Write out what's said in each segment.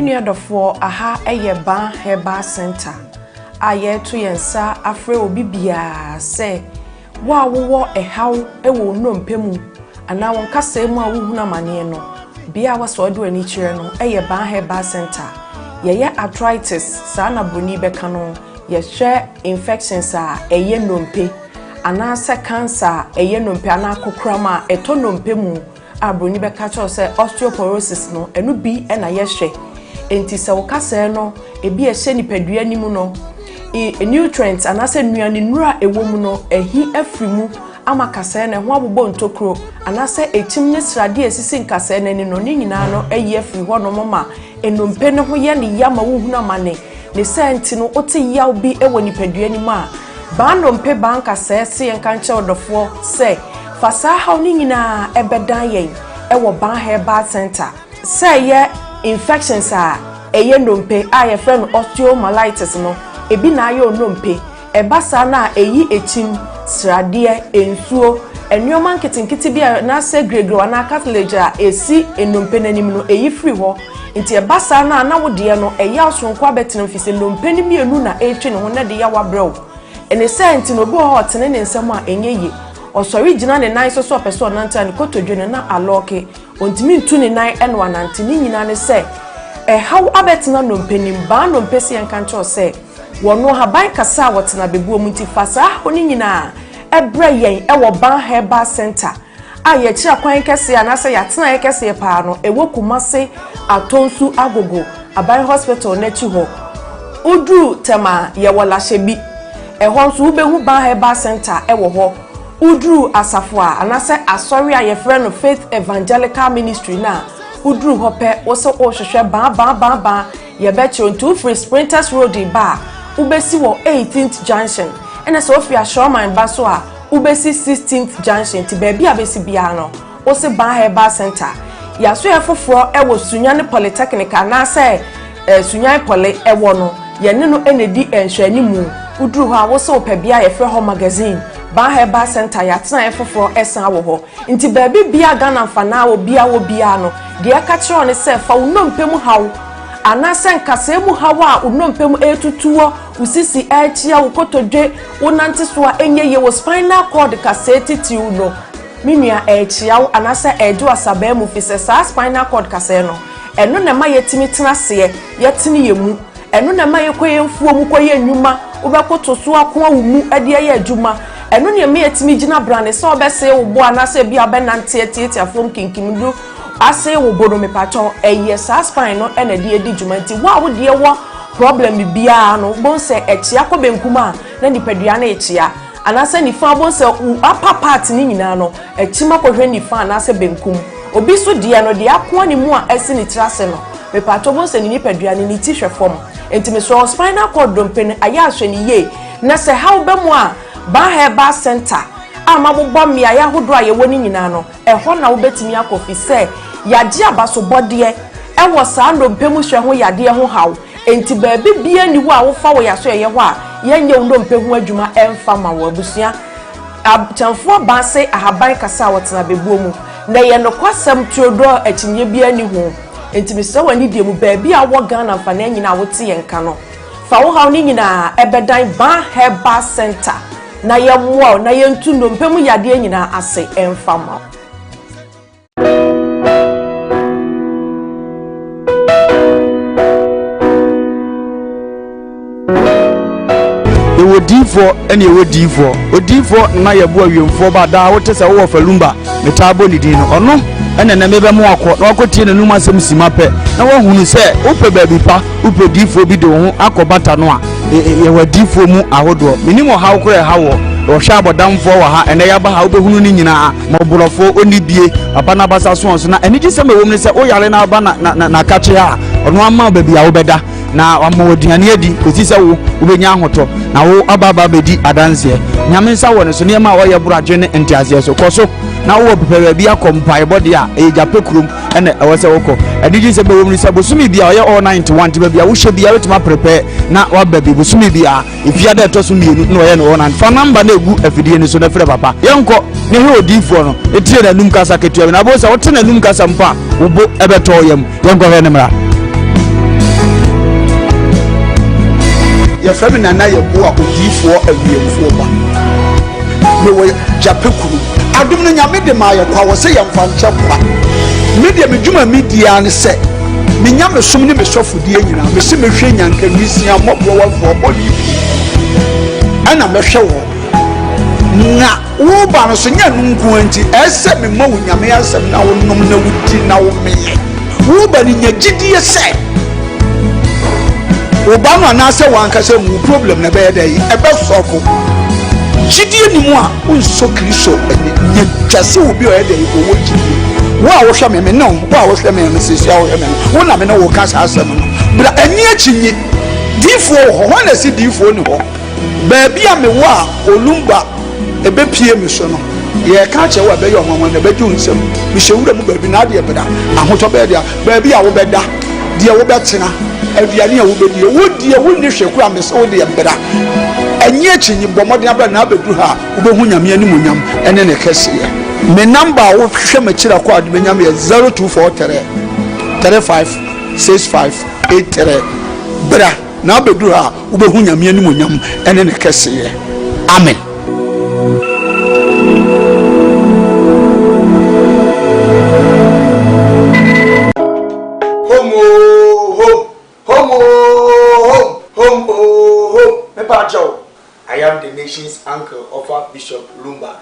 Minuadofo aha Eyeba Heba Center. Aye to yensa afre obi bia se wa wo ehaw ewo nnompemu ana won kasa mu a wohunu amane no bia waso do ani kire no Eyeba Heba Center. Yeye arthritis sa na broni beka no ye hwe infections a eye nnompe ana se cancer eye nnompe ana kokrama eto nnompemu a broni beka cho se osteoporosis no enu bi na ye hwe enti se wo kasa no ebi ehye nipadua nimu no nutrients anase nuane nura ewo mu no ehi afrimu ama kasa na ho abobɔ ntokro anase etim ne srade esisi nkasa na ni no ne nyina no eyi afri ho no mama enompe ne ho ye ne yama wo hunu amane ne senti no ote yaw bi ewo nipadua nimu a ba nompe ba nkasa se yenka nche odofo se fasa ha ni nyina ebedan yen ewo Ba Heba Center se ye infections a eye nompe a ye friend osteomyelitis no ebi na ayo nompe ebasa na eyi etim srade ensuo enyoman kitinkiti bia na se gregro na cartilage a esi enompe nanim no eyi free ho nti ebasa na wode no eya osonko abetenam fise nompe ni mienu na etwe ne ho na de ya wabrew ene senti no bi ho otene ne nsem a enyeye osori gina ne nan so opeso nanta ne kotodwe na aloke ontimi ntu ne nan enwa nante ni nyina ne se how abetena nompe nim ba nompe se yankanche o se wono haban kasa wotena bebuo mu nti fasa oni nyina ebre yen ewo Ba Heba Center aye kira kwan kese anase yatena ye kese pa no ewo Kumase Atonsu Agogo Aban Hospital nechi ho udu tema ye wola hyebi eho nso ubehu Ba Heba Center ewo ho udu asafo anase asori aye friend Faith Evangelical Ministry na udru hope wose ohwehwe ba ye beche onto free Sprinters Road ba ubesi wo 18th junction ena so ofia Showman ba so a ubesi 16th junction ti ba bia besi bia no wose Ba Heba Center ya so efoforo ewo Sunyane Polytechnic na say Sunyane Poly ewo no ye ne no enedi enhwani mu udru ho a wose opabia ye frɛ ho magazine Ba Heba Center ya tena efoforo esan wo ho nti ba bia Ghana mfana wo bia no de aka kire ne se fa unompemu hawo anase nkasa emu hawo a unompemu etutuo usisi echia ukotodwe unante so a enyeye wo spinal cord kaseti tiuno minua echia anase edu asaba mu fise sa spinal cord kase no eno na ma yetimi tena se yetini yemu eno na ma yekoye mfuo mu koye nnwuma ubekoto so akwa wumu ade ye adwuma eno ne me yetimi gina brane so obese wo bo anase bia benante tietiafom kinkimdu ase wo bono me patron eye sa spine no ena de edi dwumanti wa wo de wo problem bia no bon se echia ko benkuma na nipadua na echia anase ni fa bon se upper part ni nyina no echima ko hwe ni fa anase benkum obi so de no de akwa ni mu a ese ni trase no me patron bon se ni nipadua ni ti hwe fom enti me so spinal cord dompen aya ahwe ni ye na se how be mu a Ba Heba Center amabobọ mmia ya hodo a ye woni nyina no eho na wo betimi akofi se yade abaso bode ewo saa ndompemu hwe ho yade ho haw enti ba bibia ni wo a wo fa wo yaso ye ho a yenye ndompemu adwuma emfa ma wo abusua abchanfo ba se ahaban kasa wotena bebuo mu na ye no kwasam tuodo akinye bia ni ho enti me se wani die mu ba bia wo Ghana fa na nyina wote ye nka no fa wo haw ni nyina ebedan Ba Heba Center na ye mwo na ye ntu ndompemu yade nyina ase emfa ma Odifo ene odifo na yebo awemfo ba da wote se wo falumba metabo ni din no ono ene na mebe mu akọ na akotie na num asem simape na wo hunu se upe baabi pa upe difo bi de ho akobata no a ye wadifo mu ahodo minimo hawo kore hawo o hwa abodamfo wa ha ene ya ba ha obehunu ni nyina moborofo oni bie papa na basa so na ene gise me wom ne se o yare na ba na kache ha ono ama baabi a wo beda na amodiane adi kosi se wo ubenya ahoto na wo ababa bedi adanse nyame nsa wo ne so ne ma wo ye buradwe ne ntiase so koso na wo pepewe bia kompai body a ejape kurum ene ewo se woko adiji se bewom ni se bosumi bia wo ye all 91 tiba bia wo hye bia wetima prepare na wa baby bosumi bia ifia da to so mienu na wo ye no 1 fa number na egu afidie ni so na frɛ papa yenko ne he odifo no etire na num kasa ketua na bo se wo te na num kasa mpa wo bo ebeto yam yenko he ne mra your family and I boa odiifo awiemfo ba me wo japekuru adom no nyame de ma ye kwa wo se ye mfa nche kwa me de medwuma media ne se me nyame som ne me sofodie nyina me se me hwe nyanka wisia mobro wafo bodi ana me hwe wo na wo ba no so nya nunku anti ese me ma wo nyame asem na wo nom na wuti na wo meye wo ba ni nya gidie se wo ba no na se wanka se mu problem na be dey e be sofo gidie ni mu a unso kristo nya twase obi o dey ko wo gidie wo a wo hwe me no wo a wo hwe me se sia wo hwe me wo na me no wo ka sa asem no bra ani achinyi difo ho na si difo ni ho ba bia me wo a olumba ebe pie me so no ye ka che wa be yo honhon na be ju nsem me hyewura mu ba bi na de beda ahoto be dia ba bia wo beda de wo betena aduane a wo bedie wo die wo ni hweku a me so de beda enye achinyi bomode abra na abedu ha wo be hu nyame ani munyam ene ne kese ye me number wo hwe ma kira kwa ade benyam ye 0243 356583 bra na abedu ha wo be hu nyame ani munyam ene ne kese ye amen. I am the nation's uncle of Bishop Lumba.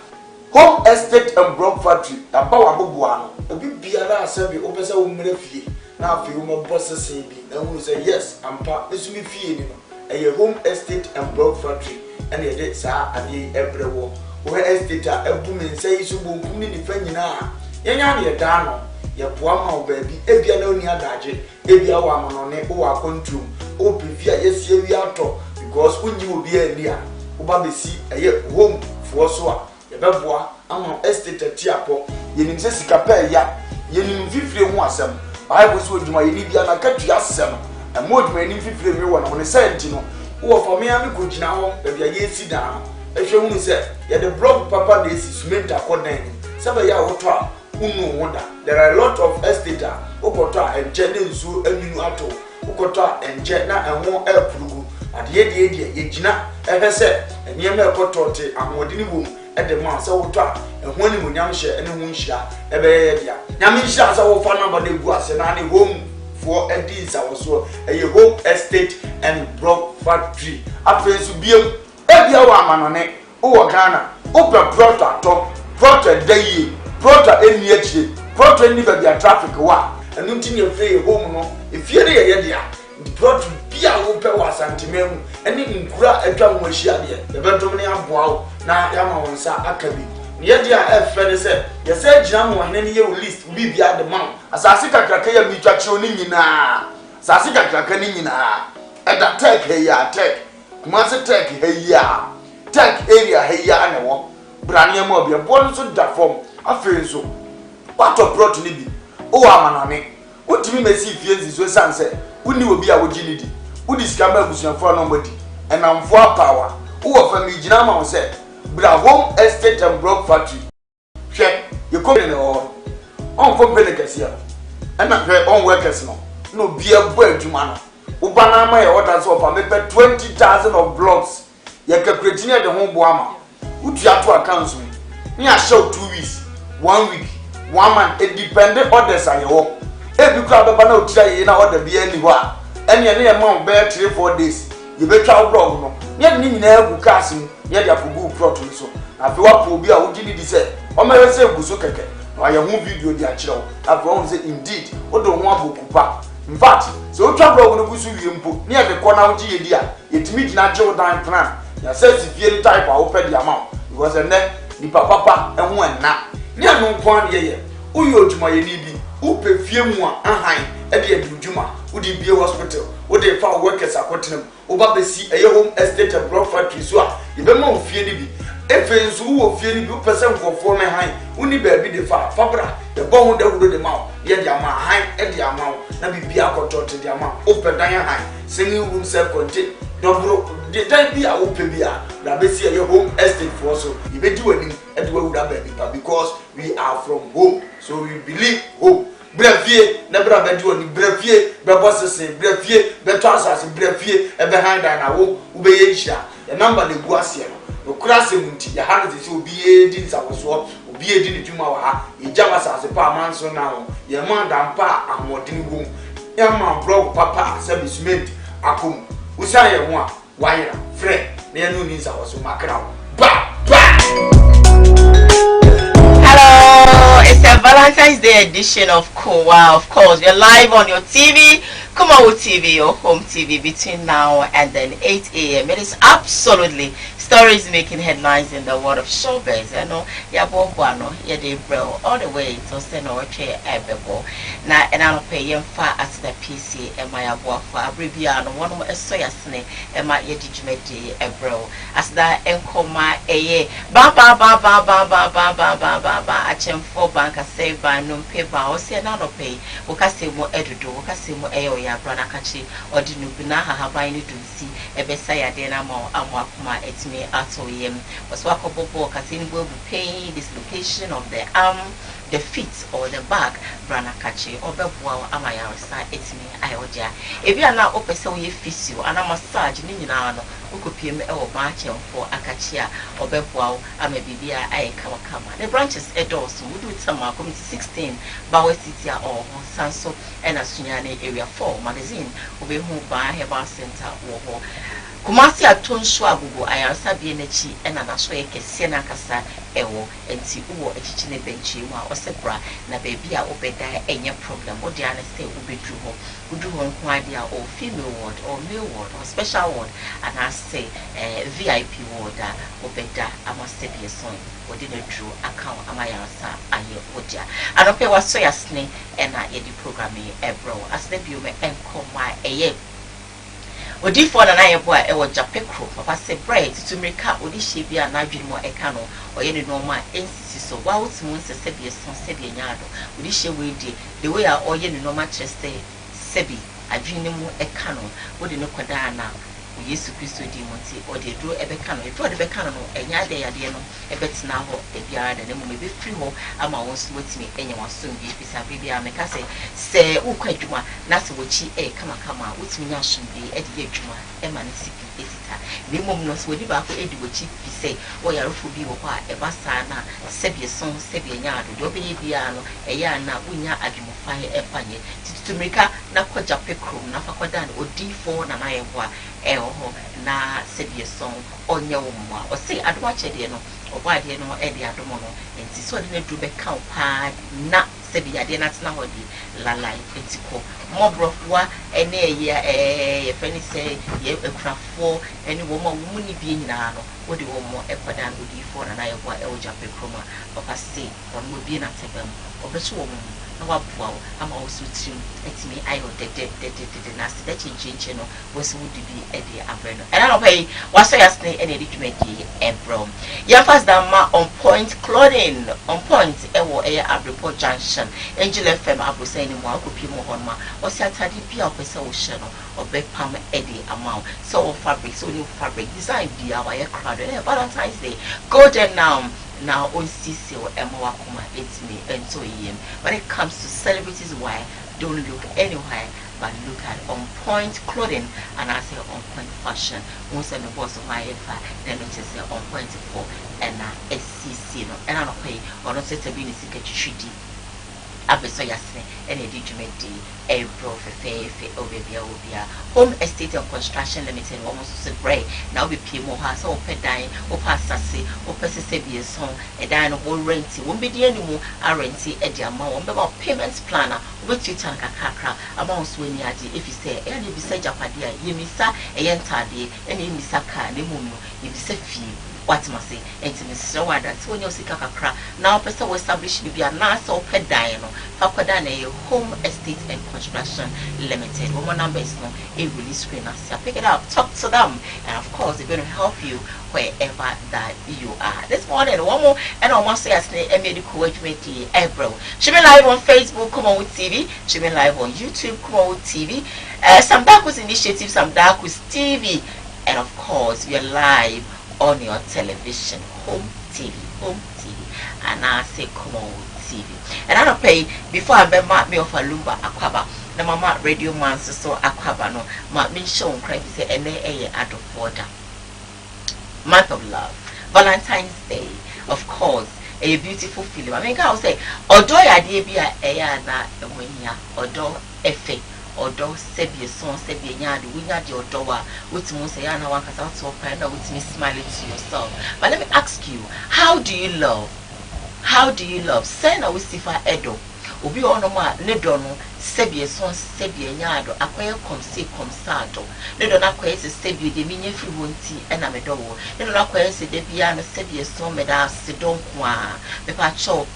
Home estate and broad factory. The power of Buano. A big biara serve you over so many fee. Now, if you my bosses say, and we say yes, I'm part. This will be fee. A home estate and broad factory. And the dates are at the everywhere. Where estate are a woman says you will come in the friend now. Yan ya dano. Ya poama baby. If you know near Daji, if you are one on it or a control, or prefer yes, we are talk. Because when you will be a near, Ubabi see a home for so a beboa, among estate at Tiapo, Yenin Sessica ya, Yenin Fifre Wassam. I was with my Indiana country as some, and more than in 50 one on a sentinel, or for me, I'm good now, if you are sit down. If you only said, yet the blog papa days is meant according. Sabaya or twa, no wonder. There are a lot of estate, Okota and Jenny Zoo and Minuato, Okota and Jenna and more air prugu. At the end, Yejina, ever said, and Yammer Cotote, and Modini Boom, at the Massa Wota, and when you Yamsha and Winsha, Ebedia. Yamisha, our fan number the was and any home for a deeds, I was so a home estate and broad factory. After to be every woman on it, oh, Ghana, open product top, product day, product any yet, product any baby traffic, what, and nothing you pay home, if you're there. The product be a open was antimem, and in Kura a drum was she idea. The Benjamin Bow, now Yamansa Akabi. Yet, dear Freddy said, you said Jam and any year list will be at the mount. As I see a cracker, be tractioning in a Sassika cracking in a at that tech, hey, ya, tech, Master tech, hey, ya, tech area, hey, ya, and a walk. Brania Mobia, born so that form, I feel so. What a product be? Oh, I'm on it. What do you may see fields is sunset? Wouldn't you be our virginity? Would this camera was your for nobody? And I'm for power. Who offer me Jinama said, but a home estate and broad factory. Check, you come in all on company here. And not her own workers no be a boy to man. Ubana my orders of a maybe 20,000 of blocks. You can create the home boama. Would you have to account me? Near show 2 weeks, 1 week, 1 month, it depended orders on your work. If you grab a banana today, you know what the be anywhere. And your name won't bear 3-4 days. You better wrong. Yet, you never casting, yet you have to go properly. So, after what will be a would you say? Or may I say, Gusukake? Or your movie video, dear child. After all, say indeed, what don't want to papa. In fact, so travel when Gusu input near the corner of Gia, it meets natural time plan. You says if you type, I'll pay the amount. Because a net, the papa, and one now. Near no point, yeah. Who you to my need? Who pay few more, at the end of Juma, would it be a hospital? Would they found workers at Cottenham? Over the sea, a home estate and broad factory, so if a more fearly. If it's who will fear you person for former high, only baby the Fabra, the bone that would the mouth, yet the amount high at the amount, not be control to the amount, open Diana high, singing room self contained. Don't bro, the time be a open beer, that be see your home estate for so you may do anything at the way with that baby because we are from home, so we believe hope. brevie na bra bedu oni brevie be bossese brevie be to asase brevie e be handa na wo be ye hira the number na gu ase no okura se munti ya ha no se obi e di nsawoso obi e di ne dwuma wa ha e jama asase pa amanso na ho ye manda mpa ahomodin wo ya ma blog papa se bisment akom usa ye ho a wayera frɛ na ye no ni nsawoso makra ba. Hello, it's a Valentine's Day edition of Koowaa. Of course, we're live on your TV, Koowaa TV, your home TV, between now and then 8 a.m. It is absolutely stories making headlines in the world of showbiz. I know, yeah, Bobuano, yeah, they bro, all the way to send our chair ebebo. Now, and I'll pay you far at the PC and my abo for Abribiano, one more soya snake, and my edgimate ebro. As that encoma a ba ba ba ba ba ba ba ba ba ba ba a chem for bank a save by no pay ba or say another pay. Okase mo edudo, okase mo ayo ya brana kachi or dinubina ha by ni do see a besaya dena mo amwakuma etme ato yem was wakobobo kasin will be paying dislocation of the arm, the feet or the back brana kachi or bebwa amaya sa etme ayoja. If you are now open so ye physio and a massage ninano ukupiem e marching for akachia or bebwa amebibia I kama. The branches edos would do some 16 Bawe City or Sanso and Asunyane area 4 magazine will be home by Herbal Center or Kumasi atonsho agugo ayansa bi enachi ena naso yeke siena kasa ewo enti uwo echichine benchi wa osebra na baby a obeda enye problem odi ana say ubedru ho nko ade a o female ward or male ward or special ward and I say VIP ward a obeda amase bi son odi na dru account amayansa aye odia anope waso yasne ena ye di programming ebro as the bi o me enko my eye Odi for na ye boy e wo japekro papa say bread to meka odi hye na adwene mo eka no oye ne no ma nsisi so wa wotimu nsese bi son se bi nyaado odi hye we die the way a oye ne no ma cheste sebi adwene mo eka no odi ne koda na Yesu Kristo di monti o de dro ebeka no edro de beka no enya de yade no ebetina ho ebiara de mo be free ho ama won so wotimi enya wasom bi bisa bibia meka se ukwadwuma na se wochi kama wotimi nya som bi e de adwuma e ma ne siki esita ni mom no so wodi ba ko edi wochi bi se wo yarofo bi wo kwa e ba sa na sebie son sebie nya ado de obeye bia no eya na unya adwuma fa e panye titumika na kwaja pekrom na fa kwada na odi4 na na ye ho na sebie son onye wo mwa o se adwa chede no obade no e de adomo no enti so de na dru be kan pa na sebia de na tena hodi lalai etiko mobrofwa ene ye feni se ye ekrafo ene wo ma wo ni bi nyina no wodi wo mo ekoda no odi4 na na ye ho e o jape kroma papa se on mo bi na tebam obeso wo mo na wabua ama osutim etimi ayo de na se da chinchin no wosi wudi bi e de abreno and no pay waso yasne ene di dwumadi ebro ya fast down ma on point clothing on point ewo Abreport junction Angel FM abusai ni mo akopi mo hon ma osi atade bia opese wo hye no obepam e de amount so fabric so new fabric design bia wa ye crowd Valentine's Day go there now on CC or Wakuma etimi ento yem. When it comes to celebrities, why don't look anywhere but look at on point clothing and I say on point fashion. Most of the boss of my then it is on point for and SCC no and I don't pay or not set a business get shitty. Abeso yasne ene di dwumadi ebro fefefe obebia Home Estate and Construction Limited almost so gray now be pimo ha so opedan opasase opesese bi so edan no renti won be di animu arenti e di ama won be payment planner obetu tan kakakra ama so ani ade efi se e na bi se japade a yemisa e yentade ene yemisa ka ne mum no yebisa fie what must say intimacy so that when you see kakra now person will establish the bia na so pedan no fakoda na Home Estate and Construction Limited one number is no a release screen as pick it up, talk to them, and of course they're going to help you wherever that you are. This morning one more and almost say as a medical education ebro she been live on Facebook Koowaa TV, she been live on YouTube Koowaa TV, some Darkus initiative, some Darkus TV, and of course we are live on your television, home TV, and I say Koowaa TV. And I don't pay before I be me of a lumba aquaba. The mama radio man so aquaba no ma me show cry say ene out of order. Month of love, Valentine's Day, of course, a beautiful feeling. I mean, I would say, although I did be a na wenya, although efe, although sebi son sebi nyadi, we had your door, which most say na one cast out so kind of with me smiling to yourself. But let me ask you, how do you love? How do you love? Send a wisifa edo. Obi ono ma ne dono sebi son sebi nyado akoye komse komsado ne do na koye se sebi de minye free wonti ena me do wo ne do na koye se de bia no sebi son me da se don kwa me pa cho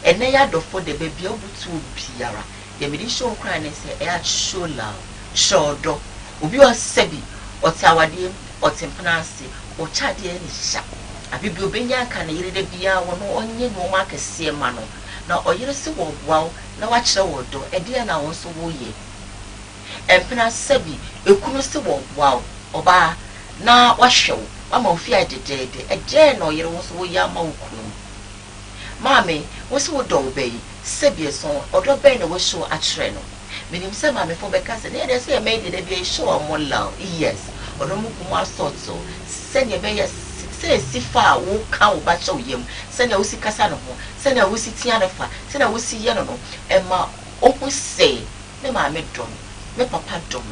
ene ya do fo de baby obutu biara de me di show kran ne se e a show love show do obi o sebi o tawade o tempnase o chade ni sha abi bi obenya kan yire de bia wo no onye no ma kese ma no na oyire se wo wow na wa kire wo do e dia na won so wo ye empina sabi ekunu se wo wow oba na wa hwew ama ofi adedede e je na oyire wo so wo ya ma okunu mame wo se wo do obey sabi so odo ben na wo show a kire no minim se mame fo be ka se na dey say me dey be show more love yes odo mu kuma sort so se ne be yes say sifa wo ka wo ba cho yem se na wo si kasa no ho se na wo si tia no fa se na wo si ye no no e ma o hu say me ma me dom me papa dom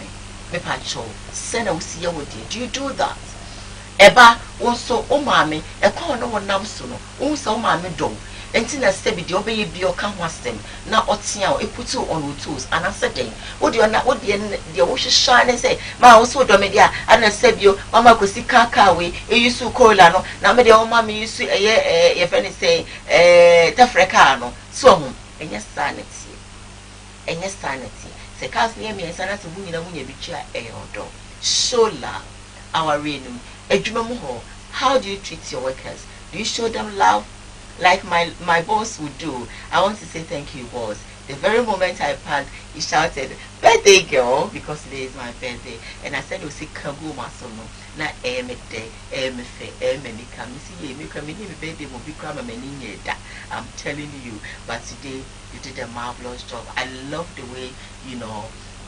me pa cho se na wo si ye wo do you do that eba wo so o ma me e kwa no wo nam so no wo so o ma me dom enti na se bi de obeye bi o ka ho asem na otia o eputu on wo tools and answer den wo de na wo de wo hwehwa ne say ma wo so do me dia ana se bi o mama ko si kaka we e yusu kola no na me de o mama yusu ye fe ne say tafreka no so ho enye sanity se kas ne me sanity bu nyina munya bi twa odo show love our renum adwuma mu ho how do you treat your workers do you show them love like my boss would do? I want to say thank you, boss. The very moment I parked, he shouted, "Birthday girl," because today is my birthday. And I said, "Oh, see, Kabu Masono, na eme day, eme fe, eme nika. Missy, me come in here, baby, mo be crama meni da. I'm telling you. But today, you did a marvelous job. I love the way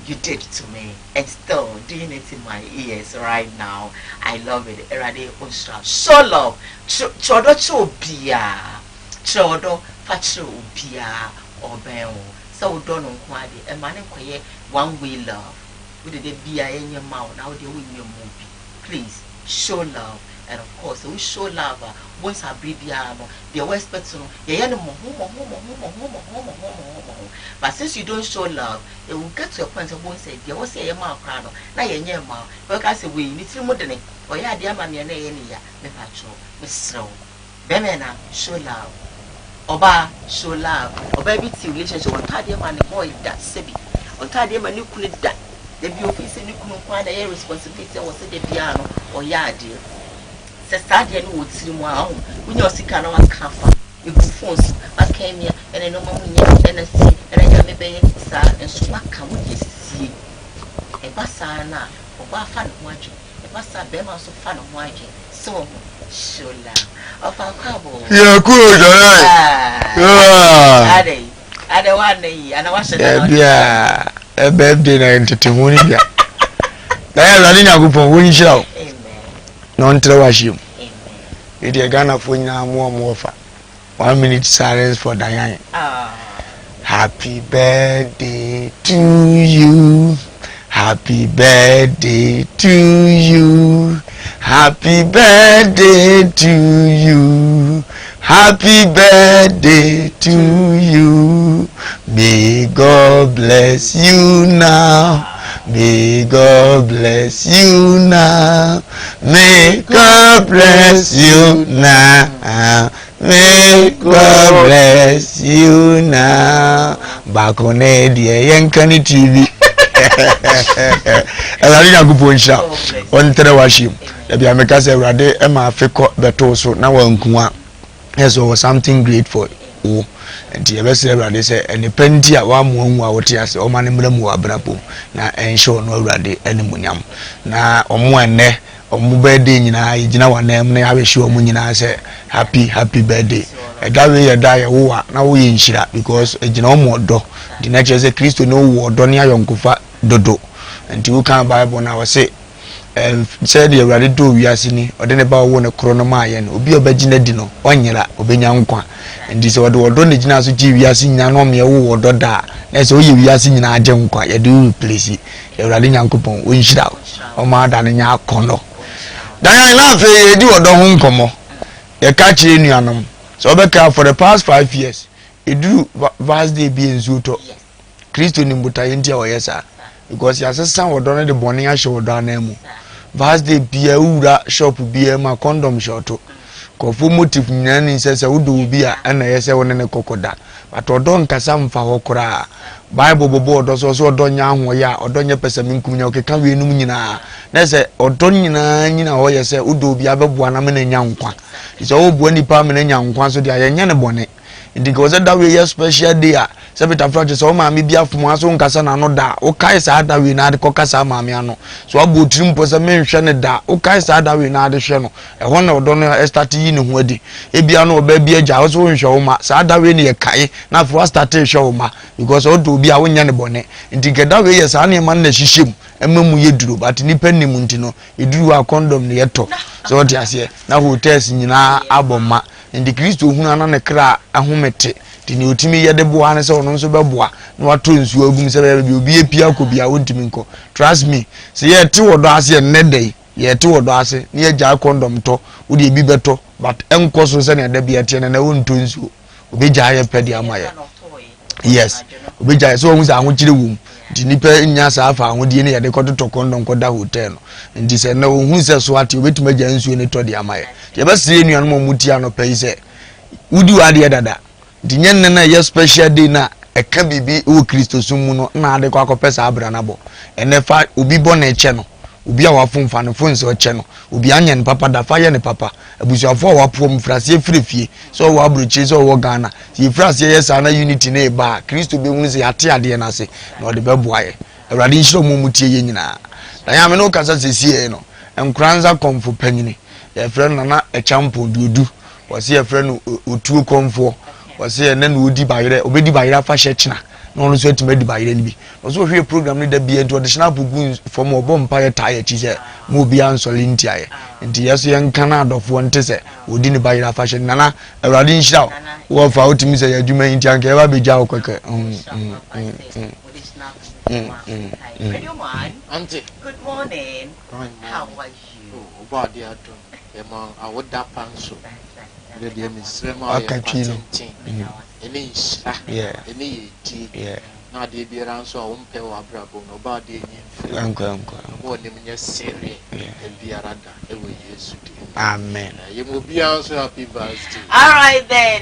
you did to me, and still doing it in my ears right now. I love it. Erade unstra. Show love. Chodo chobia. Chodo facho bia obeo. So don't know why a man inquire one way love. Would it be in your mouth now? They win your movie. Please show love. And of course, we show love. Once I breathe, they always expect to know. But since you don't show love, it will get to a point of one say, "They will say a mouth crown." Now you're mouth. But I say, "We need to more than it." Or yeah, dear mammy, and any me patrol, Miss Snow. Bemena, show love. Oba, show love. Or baby, relationship. On Tadia man, boy, that Sebi. On Tadia man, you couldn't that. The office and you couldn't find a responsibility or say the piano or yard dear. Sadia would see more home. When you're sick, I know I can't find you. Phones. I came here and I know my and I see and I have a baby, sir, and so what can we see? A bassana or Bafan watching. A bassa bema so fun of watching. So, show love of our cabo. Yeah, good. I don't want to, and I was a birthday entertainment. I am running a group of winning show. Non telewashim. It is Ghana for more 1 minute silence for Diane. Happy birthday to you. Happy birthday to you. Happy birthday to you. Happy birthday to you. May God bless you now. May God bless you now. May God bless you now. May God bless you now. Back on the Yankani TV. Elari Agubonsha. On Telewashim. Ebi ameka se Urade ema afeko beto so na wankua. Yes, was something great for you. And the best Urade say any penti a wa mu a wote ase o mane mra mu abrabom na ensure no Urade animunyam na omo enne omo birthday nyina yigina wanem na ya be sure omo nyina say happy birthday that way you die wo na wo yinshira because ejina omo odo the nature say Kristo no wo odo ne ayonkofa dodo nti wo kan Bible na wo say said the already do wiase ni ode ne ba wo ne kro no ma ye no obi obagina di no onyera obenya nkwa nti se ode odo ne gina so gi wiase nya no me wo odo da na se oye wiase nyina age nkwa ye do replace already nyankopon onhyira o ma da ne nya akono dan na fe edi odo ho nkomo ye ka kire nuanom so obeka for the past 5 years edu vast day bi enzuto Kristo ni mbutaye ntia o yesa because ya sesa odo ne de boni a show odo na mu vast day bia ura shop bia ma condom shorto ko fu motive nyina ni sese udo bia na yese won ne kokoda but odo nkasa mfa hokora Bible bobo odo so odo nya ho ya odo nya pesa minkum nya okeka we num nyina na se odo nyina ho yese udo bia beboa na me na nya nkwa so wo bo nipa me na nya nkwa so dia ye nya ne bone because that way yes special day se beta frage so ma me bia fo aso nkasa na no da o kai sa da we na de kokasa ma me ano so abo tirim po se me hwe ne da o kai sa da we na de hwe no e ho na odo no start yi ne ho adi e bia no ba bia ja so hwe o ma sa da we ne ye kai na fo start hwe o ma because odo bia wo nya ne bone nti ke da we yes ane ma na hihiem emamu ye duro but ni pennim nti no eduru a condom ne ye to so what ase na hotels nyina aboma ndi Kristo hunu na ne kra ahomete ti ni otimi ye de boa ne se ono nso beboa na wato nsu agum se be obi epia ko bia wontimi nko trust me se ye te wodo ase ne dai ye te wodo ase ne ye ja condom to wo de bi beto but enko so se ne da bia te ne na wonto nsu obi ja ye pedi amaye yes obi ja so ohun se ahokire wum di nipa nya sa afa ahodi ne ye de kototo condom ko da hotel no ndi se na ohun se so ate obetuma ja nsu ne to de amaye ye ba sire nuan mo mutia no pay se wudi wade dada di nyen na ye special day na eka bibi wo Kristo sumu no na ade kwa kopesa abra na bo ene fa obi bo na eche no obi a wafomfa no fon se oche no obi anya ne papa da fa ye ne papa abusuafo wapom frase frefie so wo abrochi so wo Ghana ti frase ye sa na unity na eba Kristo be hunu se ate ade na se na ode beboa ye awrade nhiro mo mutie ye nyina na ya me no kasa sesie no enkranza komfo panyini ye frɛ no na echampo dudu wase ye frɛ no otuo komfo wase ye na no odi bayire obedi bayire afa hye kyina no no so atime di bayire ni bi so hwe program ni da bi ento de shina bugu from obo mpa ye ta ye chi se mo bi ansoli ntia ye nti yeso ye nka na adofo nte se odi ni bayire afa hye nana awrade nhira wo fa otimi se ye adwuma ntia nka e ba beja okeke Auntie, good morning. How are you? Body adum. Ema awoda panso. The dia misrema akachino ene isha. Ene yeti. Na de biara nso a wompe wa brabo no body enyi. anko Wo ne mnya sere. E biara da e wo Yesu di. amen Yemo biara nso happy birthday. All right then,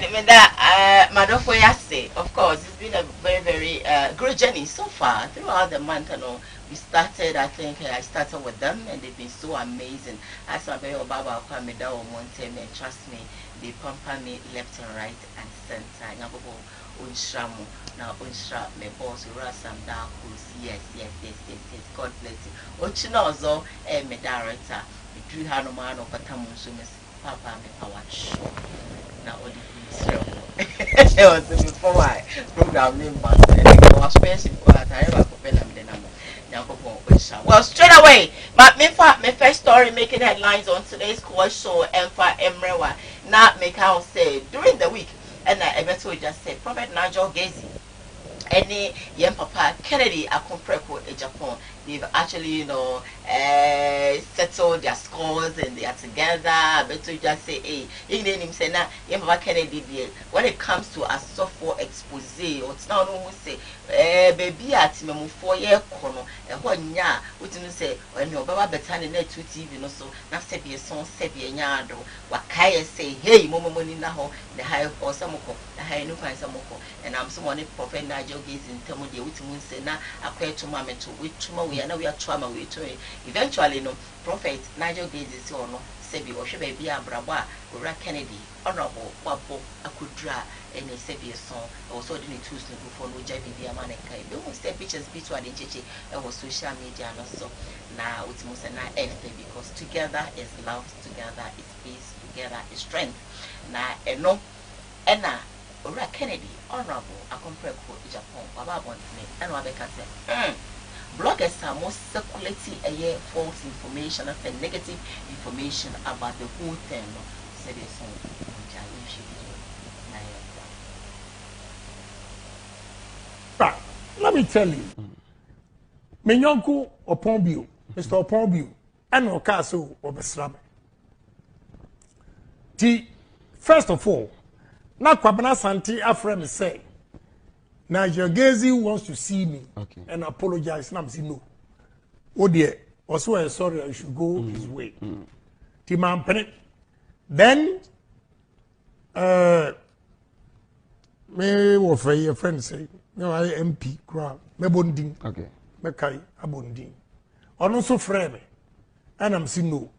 Madofo Yase, of course, it's been a very great journey so far throughout the month. We started, I think I started with them and they've been so amazing. As I say, Baba Kwameda or Montem, and trust me, they pamper me left and right and center. Nyabo Unshamu, now Unsha, my boss, Rasam Dakus, yes. God bless you. Ochinozo, my director, we drew Hanuman or Patamusumis, Papa, me Power. Now, what it was before my program name was expensive, but I ever open them the number. Well, straight away, my first story making headlines on today's Koowaa Show, Emfa Emrewa. Now, make how say during the week, and I bet we just say Prophet Nigel Gacy, any young papa Kennedy, a compreko in Japan. They've actually, settled their scores and they are together. But to just say, hey, you name him say now, Papa Kennedy, when it comes to a software expose, or it's now no one say, baby at me 4 year corner, and 1 year, what you say, when your Baba Betani net to TV, no so, now say be a song, say be a yard, what Kaya say, hey, Momo money now, the high or some the high no find some and I'm someone Prophet Nigel Gacy in Tamudia, which means say now, I pray to Mamma to which we are now we are trauma we to eventually no Prophet Nigel Gacy or no Sebi or she baby Abraba or Kennedy honorable Wapo Akudra and a Sebi song also didn't choose to go for no JB Amaneka. You won't say pictures between the and was social media and also now it's most and anything because together is love, together is peace, together is strength. Now and no Enna Ora Kennedy, Honorable, a compare Japan, Baba and Wabeka said, bloggers are most circulating a year false information and negative information about the whole thing. Said his son, right. Let me tell you, Minyonku upon you, Mr. Upon you, and no castle of Islam. First of all, now Kwabena Santi Afrem say, Nigel Gazi wants to see me and apologize. And I'm saying no. Oh dear, also sorry, I should go his way. Timam Penny. Then, me of a friend say, no, I MP crowd, me bonding, me kai abonding. Or also frame, and I'm saying no.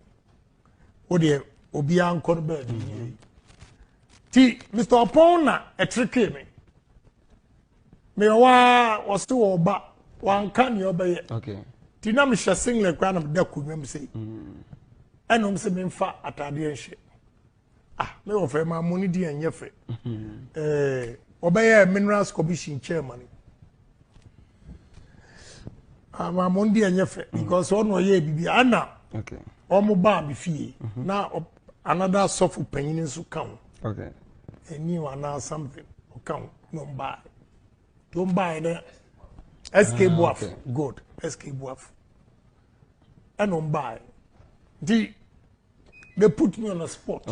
Oh dear, Obian Corbett. Mr. Opona, a tricky me. Me was still oba, one can you obey it. Tina me shall sing like one of the could say. And I'm saying fat at a shit. Ah, me offer my money dear and your obey a minerals commission chairman. My money and your because one way be Anna. Omo bar be fee. Now another soft penny to count. A new one now something. Count, no buy. Don't buy the SK Buff. Good. SK Buff. And don't buy. They put me on a spot.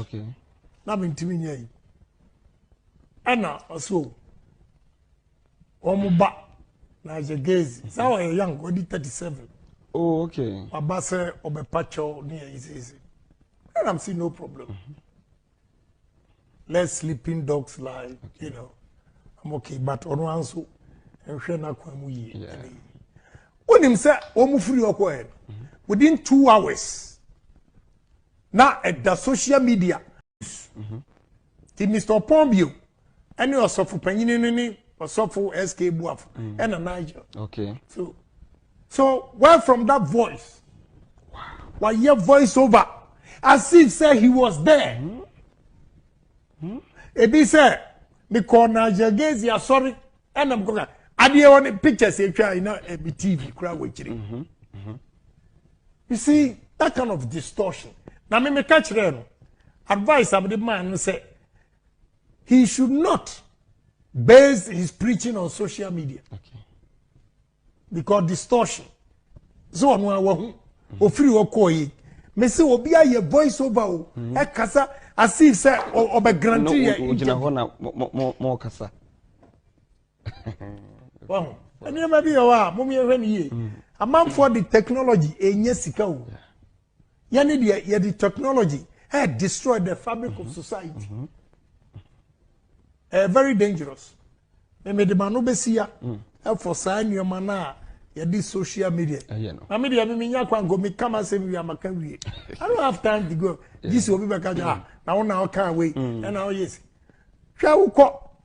Now I'm intimidated. And now also. Omuba. Nigel Gazi. So I young, only 37. Oh, okay. Abase Obepacho near easy. And I'm seeing no problem. Let sleeping dogs lie, you know. I'm okay, but on one so, and share not when him say, Omu free or quiet within 2 hours. Now at the social media, Mr. Pombio, and you are so for Penny or so for SK Buaf and a Niger. So where from that voice? Why your voice over? As if say he was there. Ebi say me call Nigel Gazi sorry and I'm going I dey want pictures you know a TV crowd watching. You see that kind of distortion. Now me catch them. Advice of the man say he should not base his preaching on social media. Because distortion. So on one free or koi. Me say obi a your voice over e kasa as if say obe guarantee more kasa. Wow. And you maybe you are mommy when ye. A man for the technology enye sika o. Yani the technology had destroyed the fabric of society. Very dangerous. Me the man obesia for sign your mana this social media. I mean, I come say we are making. I don't have time to go. This will be back now can't wait. And now yes. Shall we call?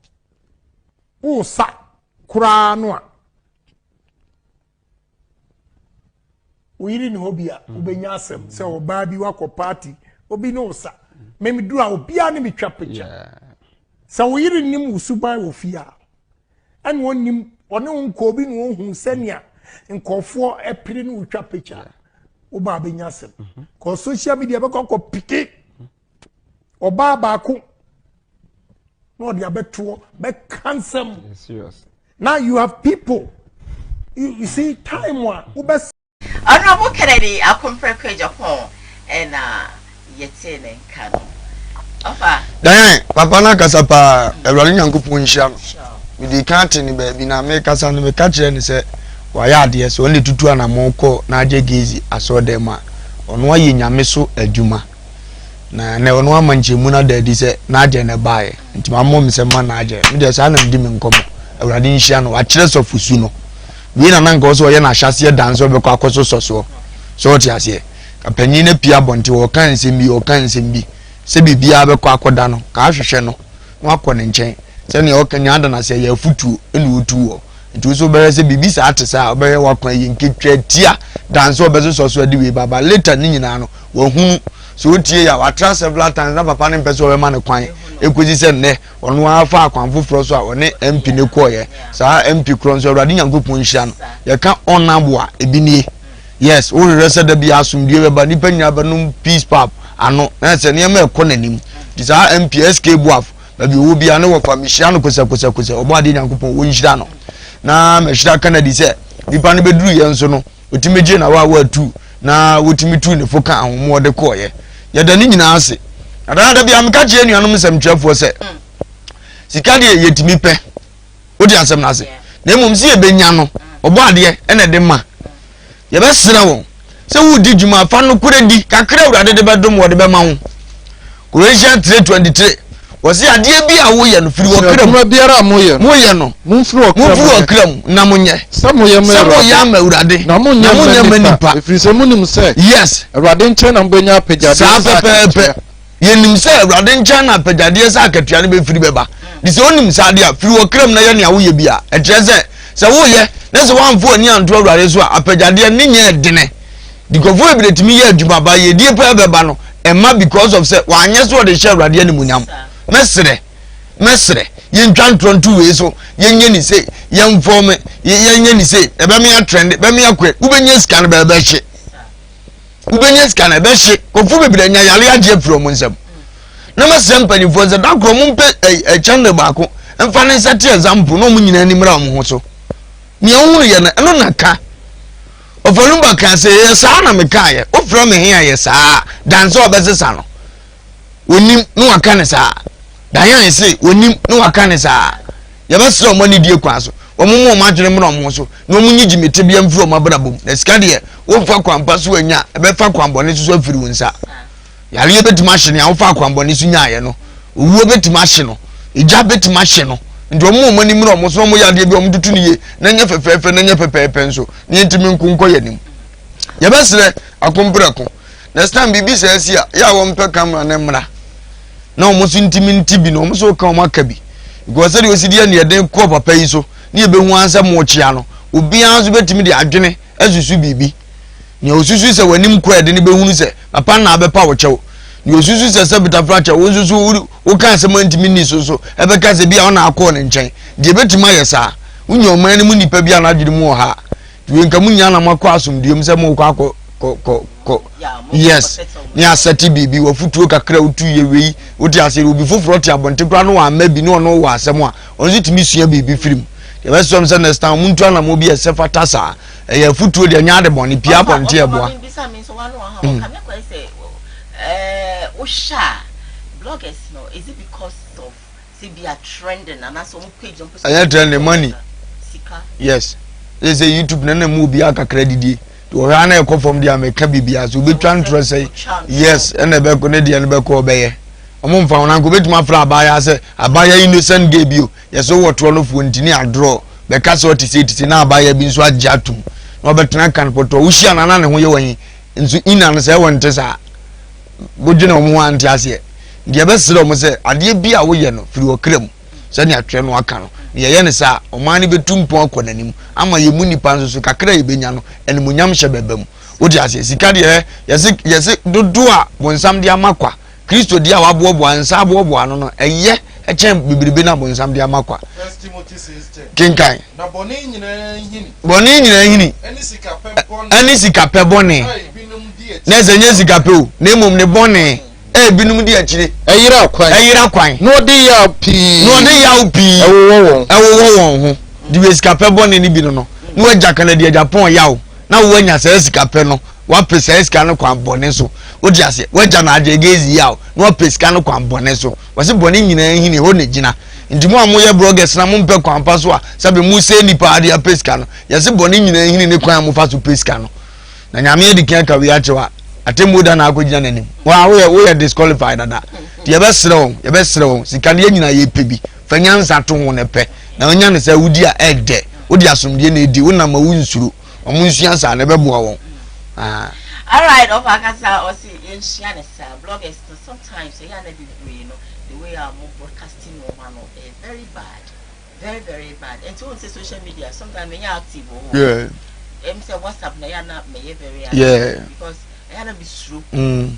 Oh, sa Kuranoa. We didn't hobia, Ubenyasem, so baby walk or party, Obi no sa. Maybe do our piano be trap picture. So we didn't know Subai will fear. And one him or no Kobe no whom senya. And call for a pretty new trap picture. Oba Benyasem. Cause social media become pique or Babaku. No, they are better, but cancer. Serious. Now you have people. You see, time one. Honorable Kennedy, I compare Japan and Yetin and Kano. Then, Papa Nakasapa, a rolling young puncham. With the canteen, baby, now make us and the catcher and say, why are there so only 2 and a more call Naja Gazi? I saw them on why in Yameso a Juma. Na ne ono amanche muna da di se na je ne bae nti mamom se ma na je me de sa na ndi me nkomo awurade nhia no akire sofusu no wi na nanka so ye na hyase dance obekọ akoso soso so ti ase kampanyi na pia bonte wo kan sembi se bibia abekọ akoda no ka ahwehwe no no akọ ne nchen se ne o kanya ada na se ya futu enu utu wo nti so bere se bibi sa atesa obere wakọ ye nketwa tia dance obeso soso adi we baba later ni nyina no wo hu so tie ya wa try several times na papa ne pese o be man kwan ekozi se ne ono afa akwanfo fro so a one MP ne koye sa MP kron so awurade nyankopon hia no ye ka onabo a ebinie yes wo rese da bia asumdie beba nipa nya ba no peace pap ano na se ne ma ekọ nanim di sa MPSK buaf ba bi wo bia ne wo fa mehia no kosa obo ade nyankopon wo nhira no na mehira Canada se nipa ne beduru ye nso no otimeje na wa tu na wotimi tu ne foka ahomo de koye ye da ni nyina ase ada bia mka je nuanom semtwafo se sika de yetimi pe odi asem na ase na emom se ebenya no obo ade ene de ma ye be sira won se wo di djuma fa no kure di kakra awurade de bedom wo de be ma wo Korean 323 wasi ade bia wo ye no firi wo kram ma biara mo ye no mo firi wo kram na mo nye samo ye ma awurade na mo nye manipa firi se mo nim se yes awurade nche na mbenya apejade sa pepe ye nim se awurade nche na apejade sa akatua ne be firi beba di se onim sa ade a firi wo kram na ye ne awo ye bia e tre se wo ye na se wanfo ani anto awurade so apejade ne nye dene di gofo ebetimi ye adwuma ba ye die pa beba no emma because of say wanye so de share awurade ne munyam mesre yen twantronto we so yenye ni say yen form yenye ni say ebe me trend be me akwe ubenye scan be be hye ubenye scan be hye kofu bebire nya yale age from nsem na mesem panifo ze da kro mumpe channel baako emfa ne set example no mu nyina ni mra mo ho so ne ohuru ye na eno naka ofalumba kan say sa na me kan ye ofra me he ye sa danso obesesa no onim no aka ne sa dayan say onim no aka ne sa ye be sro mo ni die kwa so omumu ma dwene mro mo so no munyi jimete bia mfiri o mabrabom na sika de wo fa kwampa so anya e be fa kwambone so afiri wonsa yare ye betima hye ne wo fa kwambone so nya ye no owuo betima hye no ija betima hye no ndo mu mani mro mo so mo yade bi o mtutu ne ye na nya fefefe na nya pepepe nso ne ntimi nkunko ye nim ye be sre akombrako next time bibi say sia ya wo mpe camera ne mra na o mo so ntimi ntibi no mo so ka o maka bi because say we si dia ne den ko papa yi so ne be hu ansa mo chia no obi anso betimi de adwene asusu bibi ne osusu se wanim ko ede ne be hunu se papa na abepa wo chew ne osusu se se betafracha wo susu wo kan se mantimi ni so ebe ka se bia wo na akọ ne nchen de betima yesa unyo man ne mu nipa bia na adwene mu ha we nka munya na makọ asomdiem se mo ko yes ni aseti bibi wo futuo kakra utu ye wei odi ase obi foforo ti abonte kra no wa ma bi no no wa asem a onzi timi sua bibi firim ye be som se next time muntu ana mo bi ese fatasa ye futuo de nya de boni pia bonte e boa bloggers no is it because of CBA trending and so page on trending money yes there's a YouTube na mo bi aka credit to hana e ko from dia me ka bibia so be twan tro say yes ene be ko ne dia ne be ko obeye omo mfa wona ko betuma fra abaya se abaya innocent gay bio yeso wotro no fu ntini adro be ka so tisi na abaya bi nso ajatum no betena kan poto wuhia na na ne ho ye wan nso ina no se wonte sa bojina omo anti ase dia be sere omo se ade bia wo ye no firi okram se ne atwe no aka no ye ne sa omani betumpo akonanim ama ye munipa nso so kakra ye benya no ene munyam hye bebam odi ase sika de yese dodo a bonsam de amakwa Kristo dia wabobo ansa abobo ano no eye echen bibiribe na bonsam de amakwa First Timothy 6:10 kinkai na boni nyina hini eni sika pe boni na zenye sika pe o na emom ne boni binum di akire eyira kwan no de ya pi ewo won ho di we sika pe boni ni bi no no agya kana di Japan yawo na wo anya se sika pe no wa pese sika no kwan boni so odi ase wagya na agya gezi yawo no wa pese sika no kwan boni so wase boni nyina hini ho ne gina ndimo amoye bloggers na mo mpe kwan pa so a sabe mu se nipa ade a pese sika no yase boni nyina hini ne kwan mo fa so pese sika no na nyame edi kan ka wi achewa atemuda na akogina nanim wa we disqualified ada ye be sere won sika ne nyina ye pebi fanyansa to ho ne pe na onya ne sa wudi a ede wodi asomdie na edi wona ma wunsuru omo nsuansa na be boa won all right of akasa o si yenhia ne sa bloggers sometimes they are not the way our broadcasting no very bad and to social media sometimes when you active yeah say WhatsApp na ya na me very active because I be true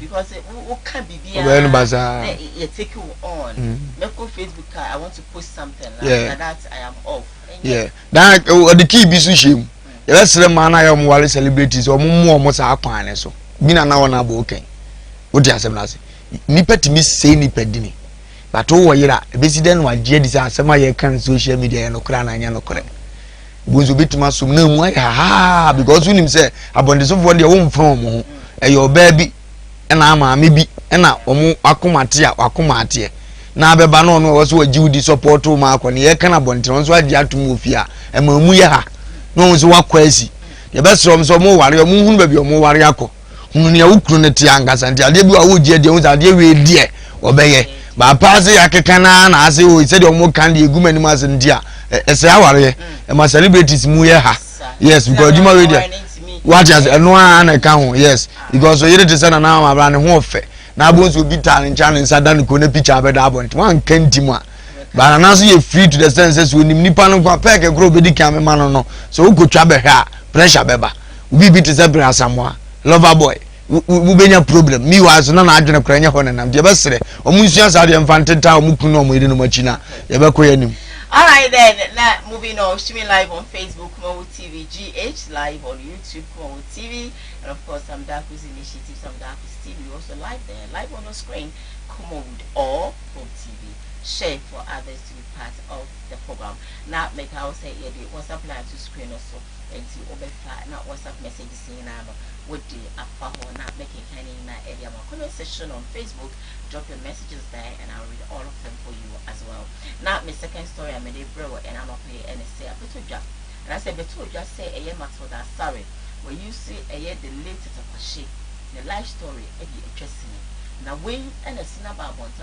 because what can be you take you on. Make on Facebook. I want to post something like that. I am off. That the key be shame. Let's say man I am wale celebrities or more sa akwan so. Bi na na wona bo okay. What you asem na say? Nipa timi say nipa dini. But o wo yira e be si den wa je di say asem aye kan social media no kra na anya no kre. Bonzo bitima sum na mu ha because unim say abonde so for dey wo mfa mo ho. Your baby and I'm a maybe and now akumatia wakumatie na beba no no was what you support to mark on ye can abon so dia to move here and mamu ya ha no so wakwasi ye best from so mo ware mo hunu baby mo ware akọ hunu ne wukru ne ti angasa nti ade bi wa wo gie de wo ade we die obeye ba pass ya keka na ase o said o mo kan de eguma ni mas ndia ese aware e ma celebrities mu ye ha yes because you marry there what as no an account yes because you dey say na ma bra ne ho ofe na bonzo bi ta ne ncha ne sada ne ko na picture be da abont wan kan timu a ba na so you free to the senses we nipa no kwa peke gro be di kan me ma no so wo gotwa be ha pressure be ba we be to say bra samoa lover boy we benya problem me was na adwene kra nya ho na nam de be sere o mu nsuan sa de mfantenta o mu kunu o mu ide no machi na ye be ko yanim. All right then, now moving on, streaming live on Facebook, Koowaa TV, GH, live on YouTube, Koowaa TV, and of course some Darkus Initiative, some Darkus TV, also live there, live on the screen, Koowaa or Koowaa TV. Share for others to be part of the program. Now make our say the WhatsApp line to screen also, and to overfly, not WhatsApp messages in with the or not making any area comment section on Facebook. Drop your messages there and I'll read all of them for you as well. Now my second story I made a bro and I'm up here and I say a bit of job. And I said betul just say a year Matilda sorry. When you see a year the latest of a shape, the life story be interesting. Now when and a cinema about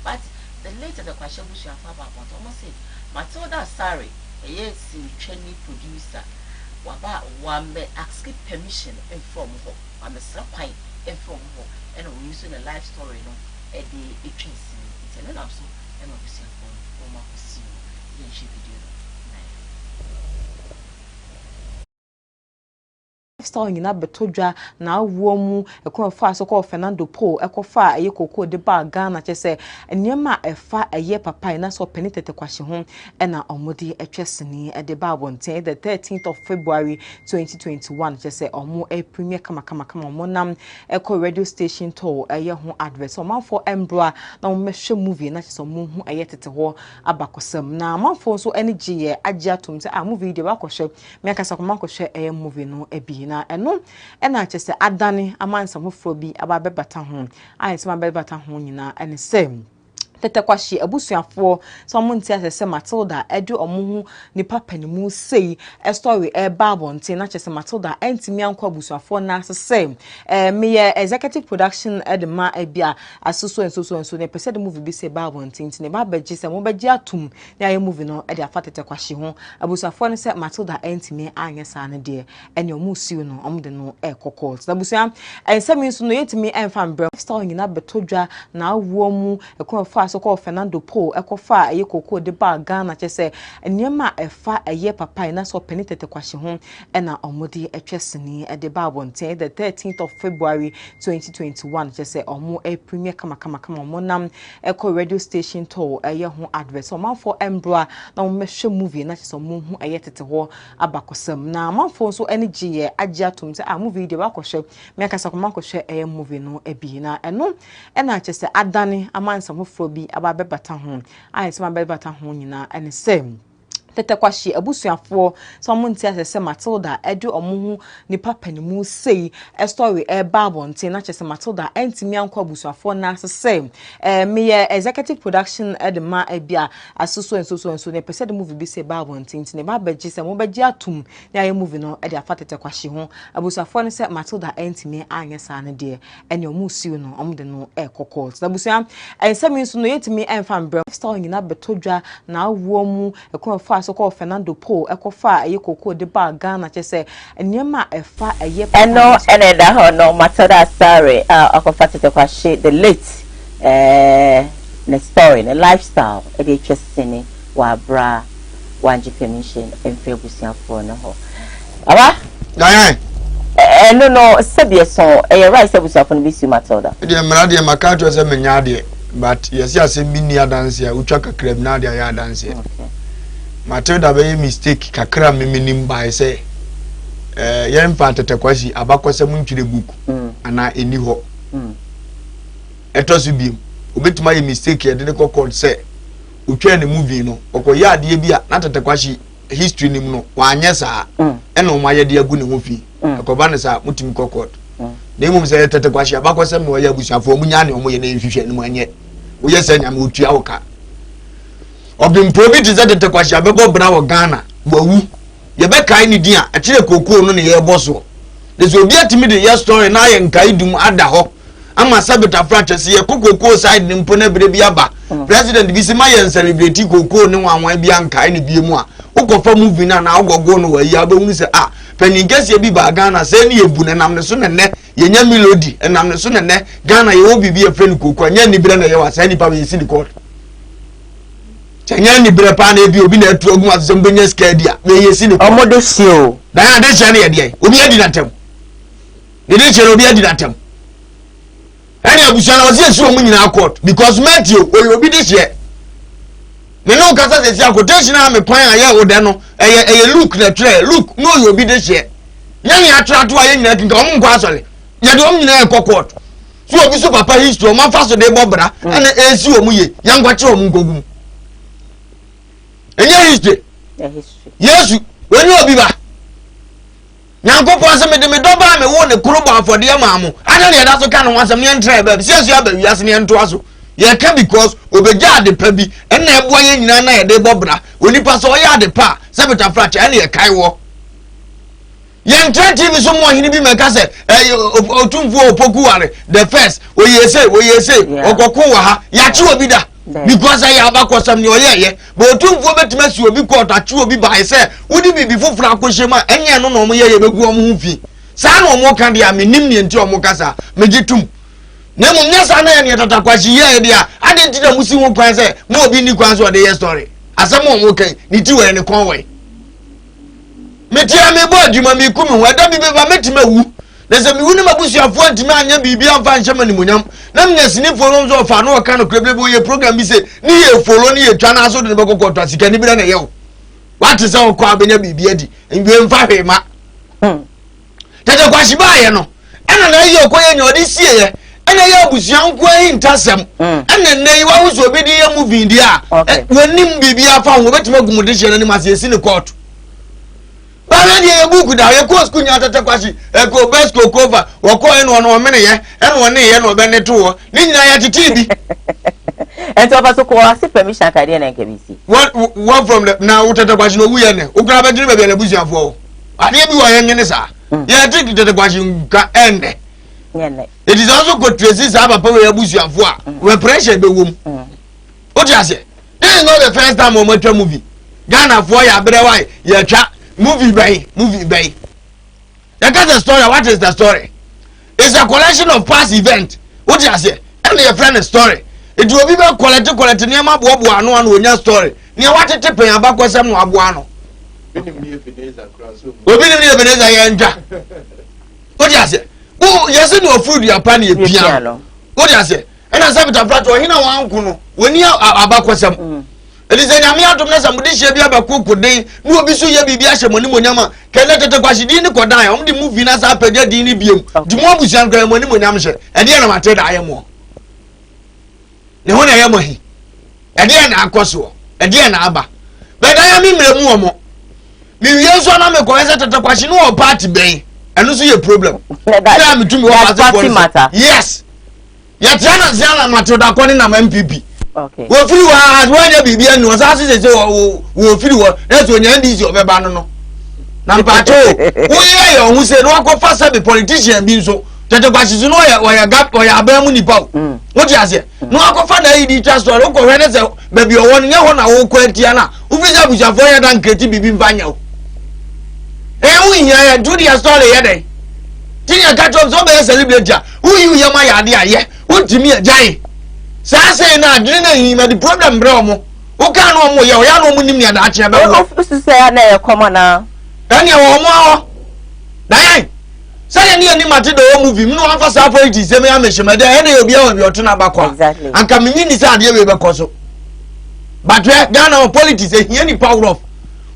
but the latest of a shape which you have about almost said Matilda sorry, a year see training producer. Waba wambe ask permission inform ho I'm a slap pine inform ho and we using a life story no e the trace it's an abso and obviously for my see you video Star nyina betodwa na awo mu ekofa so call Fernando Paul ekofa aye koko de ba Ghana chese enema efa aye papa na so penitete kwahye ho na omode etwesene de ba bonten the 13th of February 2021 chese omo premier kama omo nam eko radio station to aye ho advert so manfo embra na omehwe movie na chese omo hu aye tete ho abakosam na manfo so energy ye agya tom se movie de bakɔhwe me akasa ko mankɔhwe aye movie no ebi na eno ena chese adane amansa mofro bi aba bebata ho ayesema bebata ho nyina ene sem tete kwashi abusuafo so monti asese Matilda edu omuhu nipa panimu sei a story e babonti na chese Matilda entimi anko abusuafo na asese me executive production edema ebia asuso enso ne pese de movie bi sei babonti ntine ba beji se mo beji atum na aye movie no e de afa tete kwashi ho abusuafo ne se Matilda entimi anye sa ne de ene omusiu no omde no e kokol abusua ensemi nso no yetimi enfa mbre story nyina betodwa na awo mu ekofa so call Fernando Paul ekofa aye koko de ba Ghana chese enema efa aye papa na so penitete kwahye ho na omode etwesene de ba bonten the 13th of February 2021 chese omo premier kama omo nam eko radio station to aye ho advert so manfo embra na omehwe movie na chese omo hu aye tete ho abakosam na manfo so energy ye agya tom se movie de bakɔhwe me akasa ko mankɔhwe aye movie no ebi na eno na chese adane amansa mofro bi aba bebata ho ayesema bebata ho nyina ene sem tete kwashi abusuafo so monti asese Matilda edu omuhu nipa panimu sei a story e babonti na chese Matilda entimi anko abusuafo na asese me executive production edema ebia asuso enso ne pese de movie bi sei babonti ntine ba beji se mo beji atum na aye movie no e de afa tete kwashi ho abusuafo ne se Matilda entimi anye sa ne de ene omusiu no omde no e kokol abusua ensemi nso no yetimi enfam bre story nyina betodwa na awo mu ekofa so call Fernando Paul ekofa aye koko de ba Ghana chese enema efa aye eno eneda ho no Matilda sorry akofa tete kwahye the late the story the lifestyle e dey chesene wa bra wanji permission en febusiafo no ho aba no sabia so right abusuafo no bi si Matilda de mrade e makato se menya de but yes asem bi ni adanse a utwa kakra bi na de ya adanse Matilda be mistake kakra memenim bai se yen pa tetekwashi abakosem ntwire book ana eni ho etosu bi obetuma ye mistake ye de kokod se utwa ne movie no okoya ade bi a na tetekwashi history nim no wanye saa ena omaye de agu ne ho fi akoba ne saa mutimi kokod na emum se tetekwashi abakosem no ya busuafo omunya ne omoye na nhwehwe ne mu anye wo ye se nyame otua woka obim probit ze tetekwashi abebo bra wo Ghana wawu ye be kai ni dia a kire kokoo no ne ye boso de so obi atimi de ye story na ye nkai dum ada ho ama sabita fracture ye kokoo side ni mpo na bere bi aba president bi se ma ye celebrate kokoo ne wanwan bi ankai ni bi mu a ukofa movie na ogogo no wa yi abehunu se pani gese bi ba Ghana se ne yebu ne nam ne so ne ye nya melody nam ne so ne Ghana ye obi bi e friend kokoo nya ni bere na ye wa se ni pa we si di court nya ni bere pa na bi obi na atu ogun asem benya scared dia we ye si ni omodo si o da ade che na ye de obi adi na tem de de che obi adi na tem any abusia na osi esi omu nyina court because Matthew obi de che me no kasa se sia quotation na me kwan aye wo de no eye look na tray look no yo obi de che nya ni atrato aye nyina kinka omu nkwa asole ye de omu nyina e court so obi so papa history o ma fa so de bobra na esi omu ye ya nkwa che omu nkogum enye history Yesu wani obi ba nyankopo asem de me doba me wo ne kuruba afode maamu ana ne da so ka no wasem ne ntra ba si asu aba wiase ne nto aso ye ka because obeja ade pa bi na ebo ye nyina na ye de bobra onipa so ye ade pa sabita fracture na ye kai wo ye ntra TV so mo hini bi me ka se otumfu opokuware the first oyese okoko wa ha ya chi obi da because I have akosam ni oyeye but otumfo betima si obi court achi obi bai say wodi bibi fofura akohyema enye no no mo ye begu omo hufi sa na omo kan dia menim ne nti omo kasa megitum na mo nyasa na ye ne tata kwashi ye dia ade nti da musi ho kwan say mo obi ni kwan so de ye story asem omo kan ni ti we ne kon we metia me bo adwuma me kumi ho da bibi ba metima wu nese mi wuni mabusuafo antimi anya bibi amfa nhyema ni munyam na mnyasini folo nzo fa no ka no kreblebo ye program bi se ni ye folo ni ye twa na aso de bekokotwa sika ni bi na ye wo what is on kwa benya bibi adi mbi mfa hwema tete kwashi ba ye no ena na ye okoye nya odi sie ye ena ye abusuanko yi ntasem ena ne yi wa wuso obi di ye movie di a wonim bibi afa wo betima gumude hye na ni mase esi ni court bana die buku da ye ko school nya tete kwashi ko best ko cover wo ko eno no mene ye eno ne ye no be ne to ni nyina ya titi bi ento abaso ko asi permission ka de na nke bisi what from the now tete kwashi no wuye ne ukra ba jini be na busuafo ade bi wo ye nyene sa ye titi tete kwashi nka ende nyene it is also go trace sa papa we busuafo a we pressure be wom o ti ase this is not the first time o matwa movie Ghana for ya brewai ye twa movie bay. You got the story. What is the story? It's a collection of past events. What you say? And your friend a story. It will be quality near my bobo and one story. Near what it pay about was some abuano. We'll be near Veneza. What you say? Oh, yes, no food your panny piano. What you say? And I said, I'm flat or in a one when you are about some. It is a yamia to mess and this year be about cook day. No be so ye be a money monama. Can let the question didn't go die on the movie as I pay dini beam. The more we shall go money monamshe. And then I'm at I am more. The one I am he. And then I coso. And then Abba. But I am in the more. Me use one of the question or party bay. And also your problem. Yes. Yet Zana Matoda calling am MPP. Okay. Wo free wa adwa bibi anu o sa se wo free wo na so nya ndi si obeba no na mpacho wo ye yo hu se no akofa se be politician bi nso tete kwashizu no ya gap o ya abamu nipa wo ti ase no akofa na yi trust story ko hwe ne se baby o won nya ho na wo kwatia na wo fi ja bushafo ya dan kreti bibi mfanya wo wo hia ya do dia story ye dey tinya ka chom so be celebrate wo yi ye ma ya de aye wo timi ajai say na adwene na hima the problem bra omo wo ka no omo ye o ya no omo nim ne da ache ba wo so say na e komo na ene wo omo awo dai say ni mate do movie me no afa sa politics say me amehema de e na obi a obi oto na bakwa anka me ni say ade we be koso but Ghana politics e hia ni power of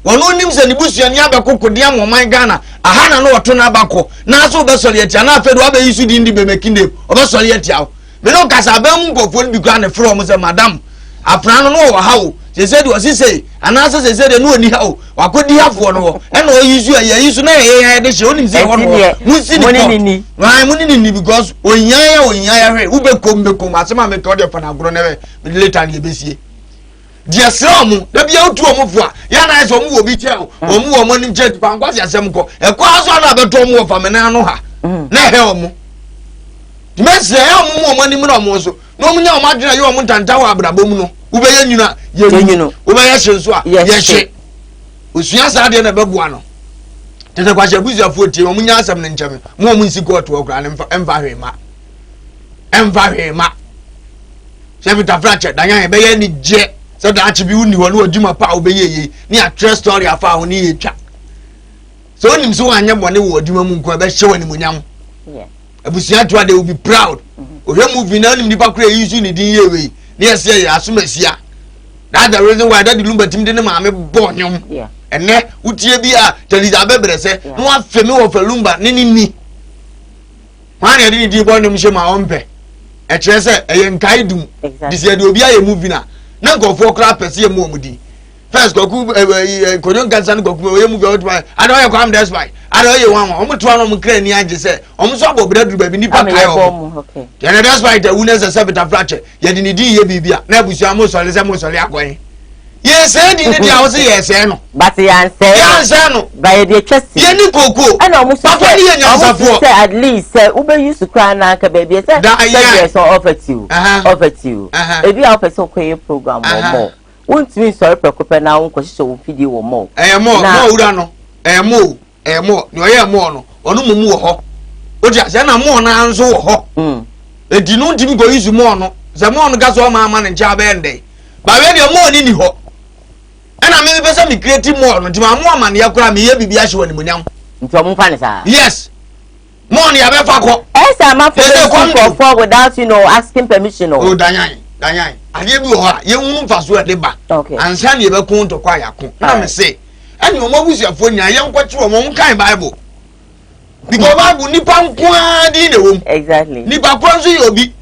wono nim se ni busuan ya bekoko de amoman Ghana aha na no oto na bakọ na so be sori etia na afedo abe yisu di ndi be mekinde obe sori etia me no kasa be mu nkofo ni bi kwa na from say madam afran no wo ha o se say do say anasa se say de no oni ha o wakodi hafo no e na o yisu ya yisu na ye de she onim say wono mu si ni why mu ni because onyan hwe ube kom asema me to de fa na agro na be later ni besie dia sramu da bia otu omufo a ya na eso mu obi tie omu nim jet pa nkwasi asem ko e kwa so na beto omu ofa me na no ha na he omu dimese he omu nim na omu so no omu nya omu adwena ye omu ntanta wa abrabom no ube ye nyuna ye nyuna ube ye hyenso a ye hye osua sa de na bebua no tete kwa shabuzu afo tie omu nya asem ne ncheme mu omu nsi court wo kra ne emfa hwema Shevita fracture danya be ye ni je so that achibi uni ho no adwuma pa obeyeye ni a true story afa ho ni etwa so onim so anya bone wo adwuma mu nko be hye wani munyam abusia to they will be proud ohwe movie na onim nipa kura use ni din yewe ni ese ya asomasia that's the reason why that lumba tim de ne maame bonyom ene utie bi a teliza bebere se no afemi wo falumba ni man ya di bonyom hye ma ompe e kire se eye nkai dum dise de obi aye movie na ngofo kra pese ye mu omudi first goku konyon kansan goku ye movie out by ado ye kwam that's why ado ye wan omuto ano mu kra ni anje se omso abobra duru ba bi nipa kai o okay then that's why the winners a Shevita fracture ye di ni di ye bibia na abusu amo so le akwan ye say di ni dia wo say ye say no but yan say no by the chest ye ni koko and omuso say at least say ube use to cry na ka baby say yes offer to you ebi a person ko program mo won't mean sorry prekope na won ko hihye wo video wo mo mo wura no mo ni oye mo no onu mumu wo ho o dia se na mo na anzo wo ho edi no ntimi go use mo no se mo no ga so ma ne ncha be ndey ba we de mo ni ho ana me pese mi create mo no ntima mo amane yakura me ye bibia hye wani munyam nti o mo fa ne sa yes mo ni abe fa ko esa ma for without asking permission o danyan ade bi ho a ye hunu mfaso ade ba ansa ne be kun to kwa yakon na me say ani o mabusuafo nya ye nkwachi o mo kan bible because bible nipa nkoa di ne wom exactly nipa kwanzo ye obi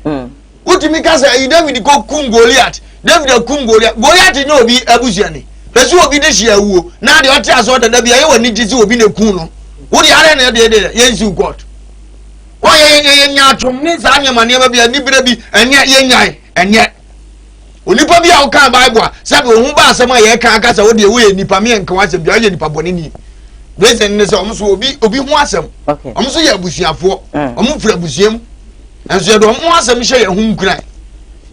utimi ka say David ko kum Goliath Goliath no obi abusuani pese obi de hia wuo na de ote aso da bia ye wani gisi obi ne kun no wo de are na de ye nsi god o ye nya atom ni sa nya mane ba bia ni bira bi enye ye nyai enye onipa bi a o kan bible a sabe ohun ba asem a ye kan aka sa wo de wo ye nipa me nkan asem bia ye nipa bone ni reason ne se omso obi hu asem omso ye abusuafo omfura abusuam enso ye do omo asem hye ye hu nkran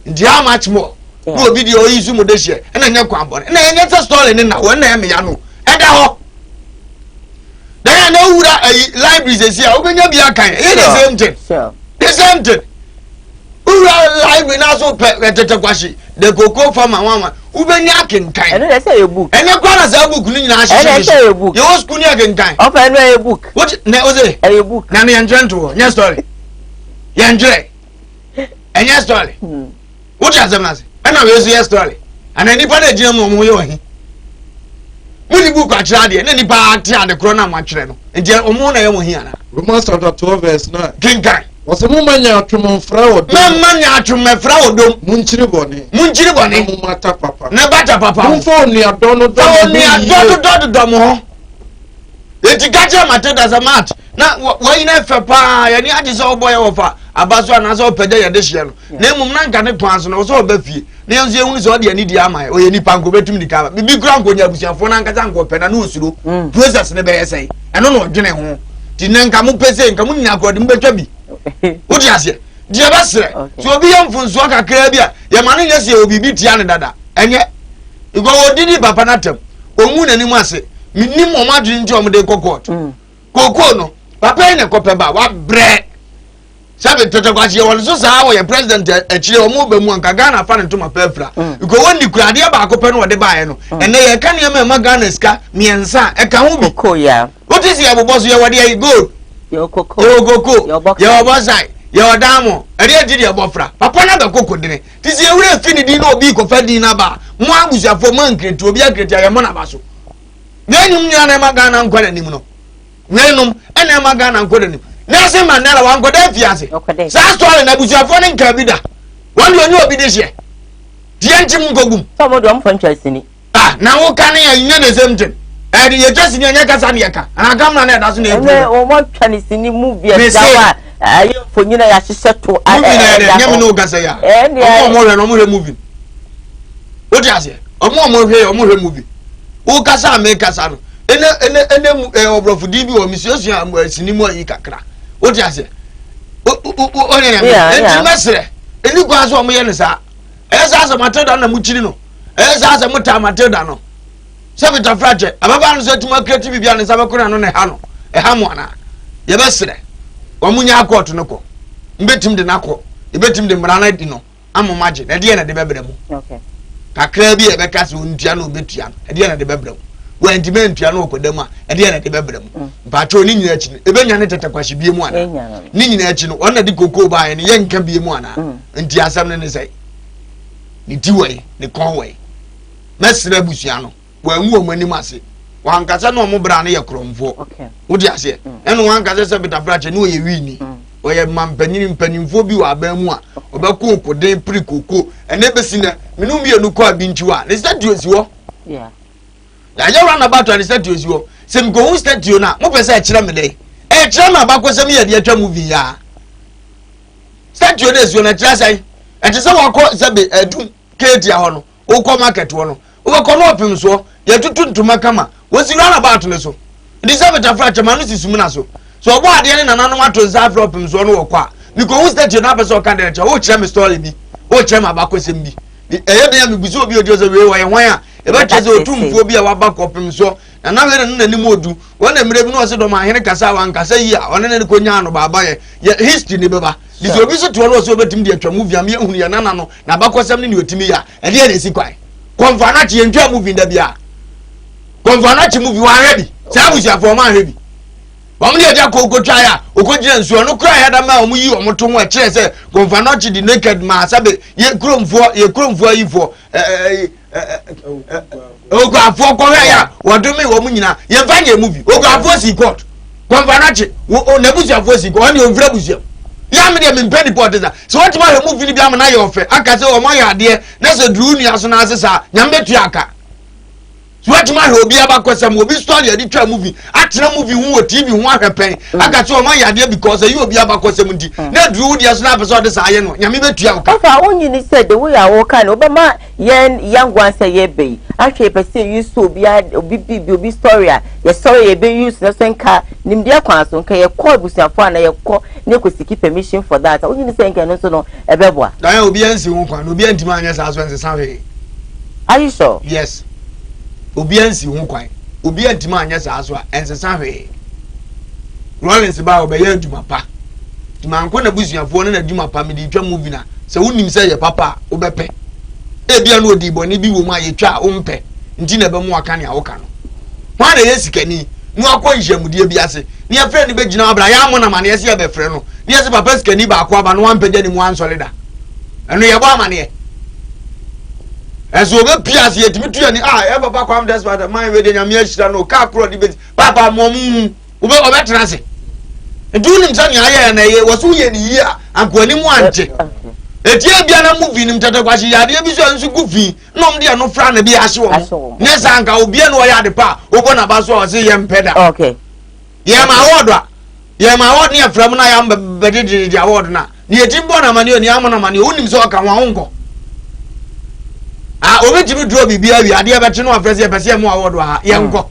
ndi how much more no obi de o yisu mo de hye na nya kwan bone na nya test story ne na wo na me ya no eda ho then na wura libraries esi a obenya bi akan the same thing ura library na so tete kwashi the cocoa farmer mama ubenya akenkan ene dey say a book ene kwa na say book ni nyina ahye ene say a book you was school ni akenkan of ene a book what na oze a book na na njento nya story ya njre enya story what you azam na say ena we say story ana nipa na gina mo ye ohi mudi book akira de na nipa ate ade kro na ma kire no nje omo na ye mo hi ana Romans chapter 12 verse 9 kenkan wose mu manya atwomfra wodom manya atwomfra wodom munchiri bone mu mata papa na bata papa mu fo ni adono do mo eti gacha mateda za mat na wo ina fe pa ya ni ade so boy wo fa abaso ana so pede ya de hye no na emum na nka ne kwan so no so ba fie na yenso ehunu so de ani di ama o ye ni panko betum di ka bibi kura nko nya abusiafo na nka nko peda na osuro process ne be yesai eno no dwene ho ti na nka mu pese nka mu nya akodi mbetwa bi odi ase di eba sere so obi yam funso kakra bi a ye mane nya se obi bi tia ne dada enye igo odini papa natem omu nanim ase minim o madwin nti o mde kokot koko no papa ne kopeba wa bre sabe tete kwachi ye won so sa wo ye president akire o mu ba mu anka Ghana fa ne to mapafra igo woni kurade ba akope no de baaye no ene ye ka ne ma Ghana ska miensa e ka hu bi koya what is your boss ye wade ye go Yo koko. Yo bosai. Yo damo. Eri didi obofra. Papa na be koko dine. Ti se ewure fi ni din na obi ko fa din na ba. Mo abusuafo man kreti obi akreti ayemo na ba so. Nyanum nya na maga na nkwada nim no. Nyanum ena maga na nkwada nim. Nelson Mandela wan ko da fiase. Sa story na abusuafo ne nka bi da. Wan do nyu obi de hye. Die ntim nkogum. So mo do am fan chance ni. Ah, na wo kan ya nya the same thing. Eh ye just nya nya kasa ne yaka. Ana kam na da so na ebu. O mo twani sini movie dawa. Ayo fonyina ya hyehyɛ to. Movie na nya me no kasa ya. Omo hwe no mo hwe movie. Wo ti ase. Omo hwe movie. Wo kasa me kasa no. Ene obrofudi bi o misiesu sinimu ayi kakra. Wo ti ase. O ne na. Enti mesre. Eni kwa so omo ye ne sa. Esa asa Matilda na muchiri no. Esa asa muta Matilda no. Sebita frache. Ababa no so tuma creative bia ne sa bekona no ne ha no. E ha mo ana. Ye besre. Omunya akọt no ko. Mbetim de nakọ. Ebetim de mrana di no. Amomaje. Na de na de bebrem. Okay. Kakra bi e beka se ontua na obetua. E de na de bebrem. Wantime ntua na okodam a e de na de bebrem. Mpacho ni nyina achi. Ebenya ne tete kwashi bie mu ana. Ni nyina achi no. Ona di koko ba ye ne ye nka bie mu ana. Nti asam ne sei. Ni diwe ni konwe mesre busua no wanwu omanim ase wankasa no mo bra na ye kromfo wodi ase eno wankasa se betafrache ni oye wini oye mampanyinfo bi wa abamu a obeko koden prikoko ene besina menu mienu ko abinchiwa ne statue siwo ya ya run about an statue siwo se mko hu statue na mo pese e kire me dai e kire ma bakosem ye de atwa movie ya statue de siwo na kire sai e te se wako se be adum keti aho no ukọ market wo no ubekọ no opim so ye tutu ntuma kama wosi run about ne so ndi se betafra chama no sisum na so obo ade ne nananom ato nsa afro opim so no wokọ a niko hu stage na person kan de cha wo kire me story bi wo kire ma bakosem bi eye bia me buso obi odio so we wo ye hwan a e be kire se otumfo bi a wabakọ opim so na we ne nanim odu wona mire bi no se do ma hene kasa wan kasa yi a one ne ko nya no baba ye history ne beba di obi so to no so betim de atwa movie am ye hunu ye nana no na bakosem ne otimi ya e de na si kwai konfana chi entwa movie nda bia konfana chi movie wa ready sa busia for man ready bom de ja ko twa ya okogina nsuo no kra ya da ma omu yi omoto ho a kire se konfana chi di naked ma sabe ye kromfo yifo ogafo ko ya wodumi wo mu nyina ye fanye movie ogafo si court konfana chi o na busia fo si ko oni ovra busia ya me de me mpedi poteza so what ma movie ni bia ma na ye ofe aka se o ma ya de na se duru ni aso na asesa nyambe tu aka so what ma obi abakosem obi story edi twa movie atena movie hu o TV hu ahwepen aka se o ma ya de because you obi abakosem ndi na duru di aso na person de sa ye no nyambe betu aka ofa onyi ni said the way I walk kan obama yen young one say ye be ahwe person you so obi story a ye story ye be use na so nka nimdia kwan so nka ye call busuafo na ye call ne ko siki permission for that onyi ni say nka no so no ebeboa dan obi ansi hu kwan obi antima anya sa so nse sanwe are you sure yes obi ansi hu kwan obi antima anya sa so nse sanwe Rollins ba obeye aduma pa tumanko na busuafo na aduma pa me di twa movie na se wonim say ye papa obepe ebia no odi boni bi wo mu ayetwa o mpe nti na be mu aka ne awoka no hwan na yesikani mu akọ nhyiamudie bi ase ne ya frɛ ne be gina abra ya mo na ma ne yesi be frɛ no ne yesi papa sikani ba akọ aba no wan pagya ne mu ansolida eno ye ba amane ezo be pias ye timi tu ani e papa kwam despite man we de nyame ahira no ka kro de be papa mo mu obe trance ndu nim sani aye na ye wosu ye ni yi a ankoni mu ante etie bia na movie nim tata kwashi ya de bi so nsu gufi nom de no fra na bi ahye wo ne sanka obi no ya de pa obo na ba so o se ye mpeda okay ye ma award ne fra mu na ya mbede de award na ne etimbo na mani oni amona mani onim so ka ho onko obi timi dro bibia wi ade be te no afrese ye pese mu award ha ye nko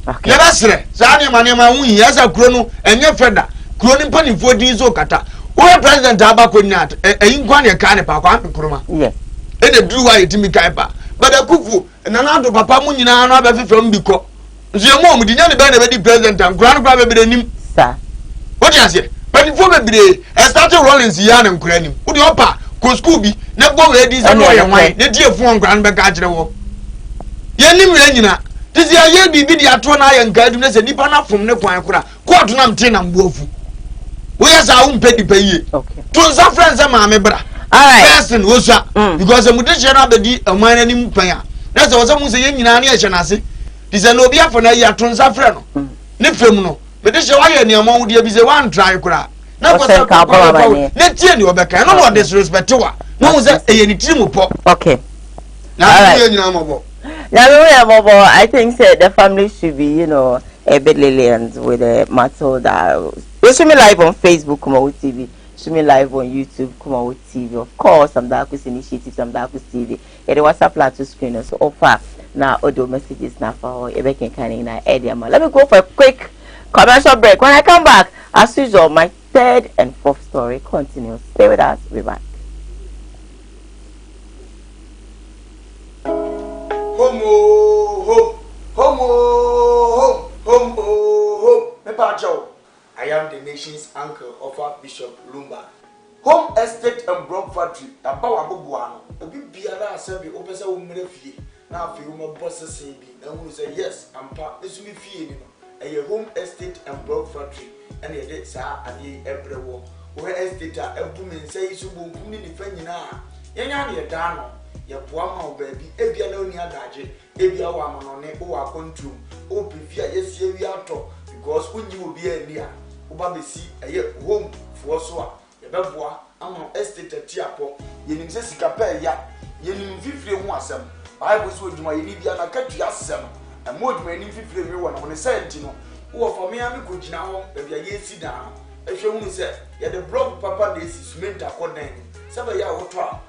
okay ye basre sa ne mani ma hu ya sa kuro no enye feda kuro ni panifo din so kata o president abako nyat eyin kwan ye ka ne pa kwa mpekroma yes ene duru wa yetimi kai pa bada kufu na na do papa mu nyina no abefefo mbiko nso ye mo mu di nya ne be na be di president ankura no kwa be be nim sa o di ase panifo be bire started Rollins ya na nkura nim o di opa ko school bi na bo we di se no ye wan ne die fu ankura no be ka kire wo ye nim re nyina This year, you be the atona and guidance and Nipana from Nequankura. Quote nam tin and wofu. Where's our own petty pay? Okay. To some friends, I'm a member. Alright. Person was because the mutation of the mine any paya. That's what someone saying in any chanasi. This is no be for a transafrano. Nipfemuno. But this is why any among the is a one try cra. Now, let's tell you about no more disrespect to her. No, that any team pop. Okay. Now, I think the family should be, a bit lenient with Matilda. We should be live on Facebook, Koowaa TV. Should be live on YouTube, Koowaa TV. Of course, some Darkus initiatives, some Darkus TV. Yeah, the WhatsApp line to screen so offer now audio messages now for everything kind of area. Let me go for a quick commercial break. When I come back, as usual, my third and fourth story continues. Stay with us. We'll be back. Home. I am the nation's uncle of Bishop Lumba. Home estate and broad factory. The power of Buano. A big Biara assembly opens a woman fee. Now, if you want bosses say, and who say yes, I'm part this will be fee. A home estate and broad factory. And a dead sir and ye every war. Where estate a woman says you won't come in the Fenina. Yanyan Dano. Ya poama baby, ebia na oni adaje, ebia wa manone o wa control, o befia yes ye wi ato because unyi obi ani a, o ba besi eye home for so a, ye beboa ama estate tiapo, ye nim se sika pa ya, ye nim fifire ho asem, Bible so djuma ye ni bia na katu asem, e moduma ye nim fifire wi wona wona senti no, wo for me ami ko gina ho, ebia ye si dan, e hwe hu se, ye the block papa na esi cement akodan, sebe ya wo to a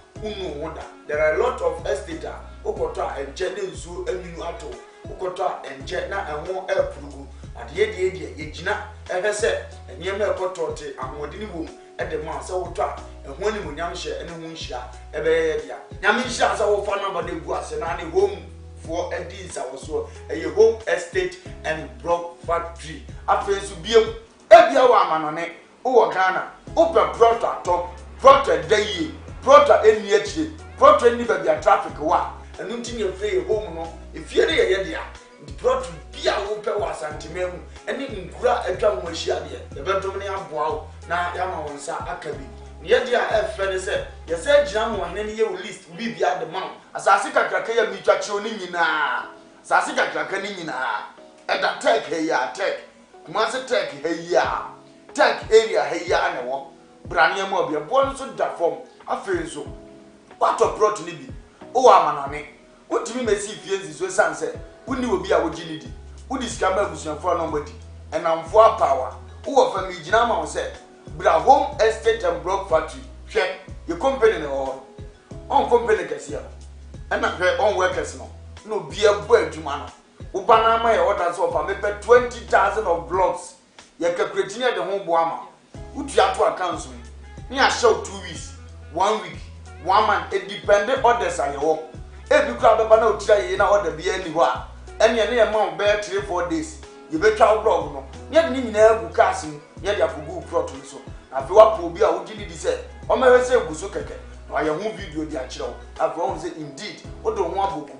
there are a lot of estates. Okota and Jenninsu and Minuato, Okota and Jetna and more air prugu. At the Yedina, and I said, and Yammer Cotote and Modini at the Mansawota, and when you Yamsha and Munsha, Ebedia. Yamisha as our fan number the was and any home for a deeds I was so a home estate and block factory. After Subium, Ebia Waman on it, O Ghana, Open Prota top, Prota day. Prota any yet, Prota any baby a traffic wa, and nothing you play home no. If you're there, the Prota be a open was antimem, and in Kura a drum was she the Bentomania Bow, now Yama Sa Akabi. Yet, F. Freddy said, you said Jam one any year list be at the mount, as I see a cracker be touching na. Sassika Krakanina, and that tech hey ya, tech, Master tech hey ya, tech area hey ya, and a walk. Brania Mobia, born so that form. I feel so. What a brought to Libby? Oh, I'm an what do you may see fiends is sunset? Who knew be our Ginity? Who is camera was your for nobody? And I'm for power. Who of me, Jinama said, but a home estate and block factory. Check your company all. On company Cassia. And not her own workers no be a boy to man. Upana my orders of a maybe 20,000 of blocks. Yaka creating the home boama. Who try to account me? Me I show 2 weeks. 1 week, 1 month, it depended on the sign. If you crowd up an old tray in order to be anywhere, and your name amount bear 3-4 days, you better blog no. Yet, you never casting, yet you have good protein. So, if you are be a would you say, or may say, Busuke, or your home video, the actual. I've grown say, indeed, what don't want to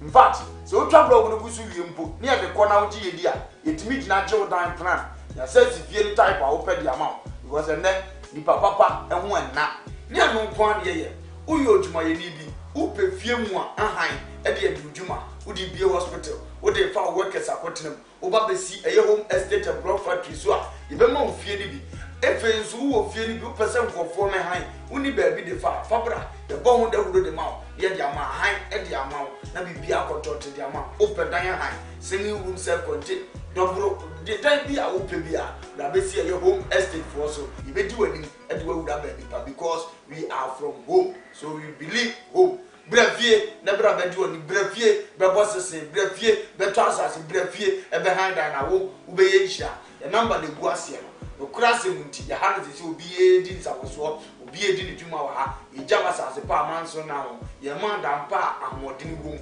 in fact, so travel over the Busu input near the corner of GDA, it meets natural time plan. You says if you type, I'll pay the amount. It was a neck, the papa, and one now. Near no quan ye, Uyo Juma Yenibi, Upe Fiumwa, Ahai, Eddie Juma, would be a hospital, would they found workers at Cottenham, over the sea, a home estate and block factory, so if a month Fienibi, if who will feel you percent for former high, only baby the Fabra, the bone that would the mouth, yet the amount high at the amount, Nabi Biako to the amount, open Diana high, singing room self contain. Don't the time be a open beer, that be see your home estate for so you may do anything and we would have because we are from home, so we believe home. Brevier, never have do any brevier, bosses say brevier, betas brevier, and behind an hour, Ubeisha, the number the Guasia, the Crassemunti, the hands will be a din Sawas, will be a din Jumawa, in Javas as a parman so now, your man and pa and more din room.